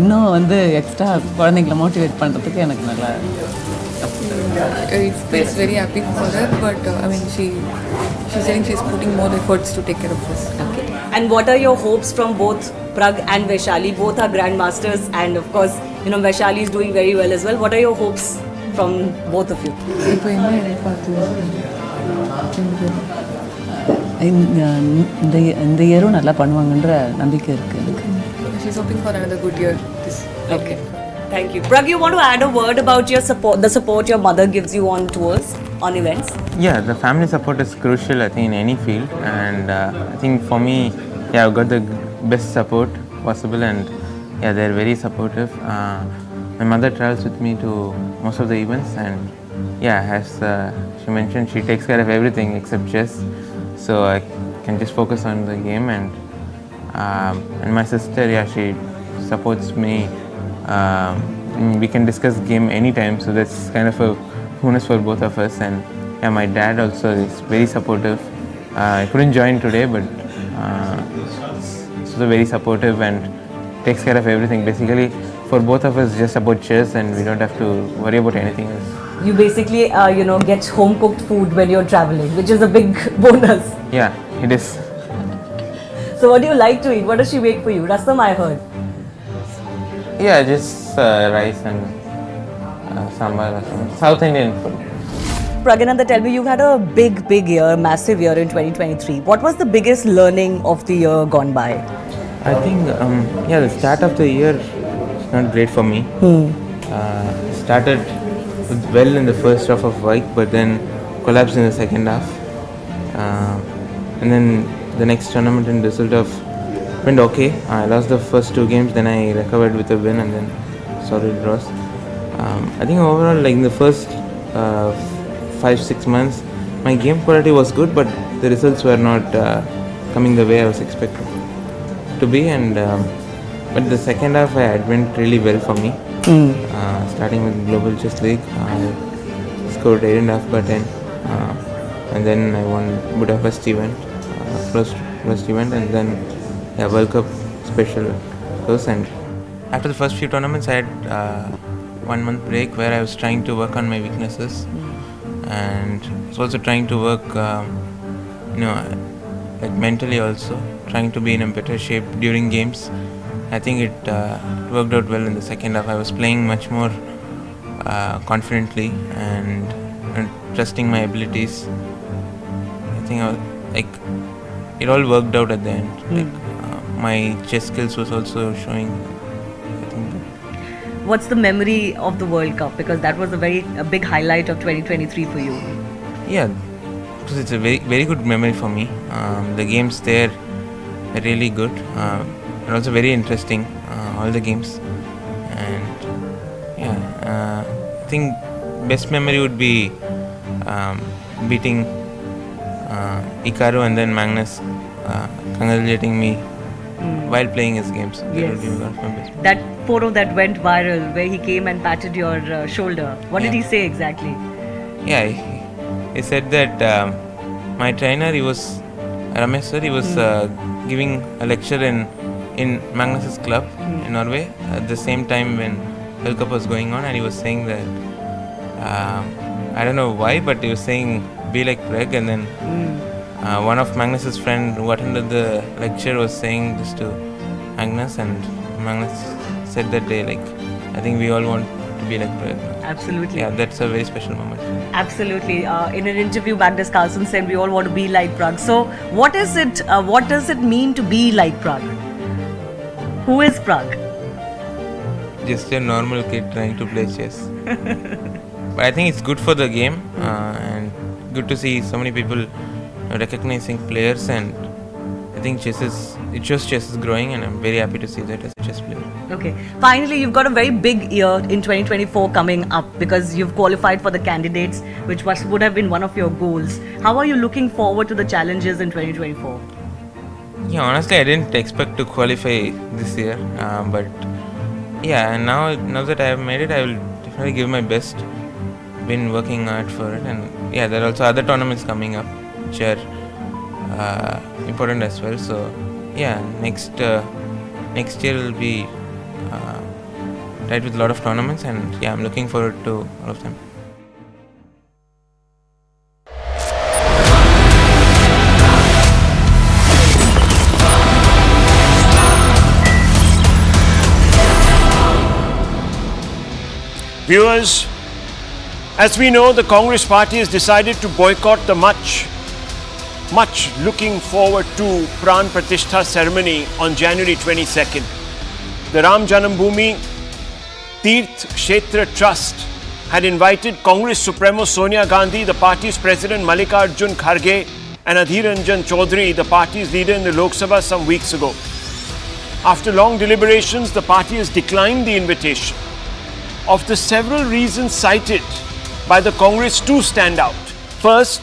இன்னும் வந்து எக்ஸ்ட்ரா குழந்தைகளை மோட்டிவேட் பண்றதுக்கு எனக்கு நல்லா It's very happy for her, but she's saying she's putting more efforts to take care of us. Okay. And what are your hopes from both Prag and Vaishali? Both are grandmasters, and of course, Vaishali is doing very well as well. What are your hopes from both of you? இப்போ என்ன எதிர்பார்த்து இந்த இயரும் நல்லா பண்ணுவாங்கன்ற நம்பிக்கை இருக்கு எனக்கு. She's hoping for another good year. Okay. Thank you. Prag, you want to add a word about your support, the support your mother gives you on tours, on events? Yeah, the family support is crucial, I think, in any field. And I think for me, I've got the best support possible, and they're very supportive. My mother travels with me to most of the events, and yeah, as she mentioned, she takes care of everything except chess, so I can just focus on the game. And my sister, yeah, she supports me. We can discuss game anytime, so that's kind of a bonus for both of us. And yeah, my dad also is very supportive. I couldn't join today, but he's also very supportive and takes care of everything. Basically, for both of us, just about chess, and we don't have to worry about anything else. You basically, get home cooked food when you're traveling, which is a big bonus. Yeah, it is. So what do you like to eat? What does she make for you? Rasam, I heard. Yeah, just rice and sambar, South Indian food. Pragananda, tell me, you've had a big year, massive year in 2023. What was the biggest learning of the year gone by? I think, the start of the year is not great for me. Started well in the first half of week, but then collapsed in the second half. And then the next tournament and result went okay. I lost the first 2 games, then I recovered with a win and then solid draws. I think overall, like in the first 5-6 months, my game quality was good, but the results were not coming the way I was expecting to be. And but the second half, it went really well for me. Starting with Global Chess League, I scored 8.5 by 10, and then I won Budapest event, first event, and then World Cup special course. And after the first few tournaments, I had 1 month break where I was trying to work on my weaknesses, and was also trying to work, like mentally also, trying to be in a better shape during games. I think it worked out well in the second half. I was playing much more confidently and trusting my abilities. I think it all worked out at the end. My chess skills was also showing. I think. What's the memory of the World Cup? Because that was a big highlight of 2023 for you. Yeah, because it's a very good memory for me. The games there are really good. And also very interesting, all the games. And I think best memory would be beating Ikaru and then Magnus congratulating me while playing his games. Yes. That photo that went viral where he came and patted your shoulder. What did he say exactly? Yeah, he said that my trainer, he was Ramesh sir, he was giving a lecture in Magnus's club in Norway at the same time when World Cup was going on, and he was saying that I don't know why, but he was saying be like Greg, and then one of Magnus's friend who attended the lecture was saying this to Magnus, and Magnus said that day, like, I think we all want to be like Greg. Absolutely. Yeah, that's a very special moment. Absolutely. In an interview, Magnus Carlsen said we all want to be like Prague. So what is it? What does it mean to be like Prague? Who is Prague? Just a normal kid trying to play chess. But I think it's good for the game, and good to see so many people recognizing players, and I think it shows chess is growing, and I'm very happy to see that as a chess player. Okay. Finally, you've got a very big year in 2024 coming up because you've qualified for the candidates, which would have been one of your goals. How are you looking forward to the challenges in 2024? Yeah, honestly, I didn't expect to qualify this year, but yeah, and now that I have made it, I will definitely give my best. Been working hard for it, and yeah, there are also other tournaments coming up which are important as well. So yeah, next year will be tied with a lot of tournaments, and yeah, I'm looking forward to all of them. Viewers, as we know, the Congress party has decided to boycott the much looking forward to Pran Pratishtha ceremony on January 22nd. The Ram Janambhoomi Tirth Kshetra Trust had invited Congress Supremo Sonia Gandhi, the party's president Mallikarjun Kharge, and Adhir Ranjan Chaudhary, the party's leader in the Lok Sabha, some weeks ago. After long deliberations, the party has declined the invitation. Of the several reasons cited, by the Congress to stand out. First,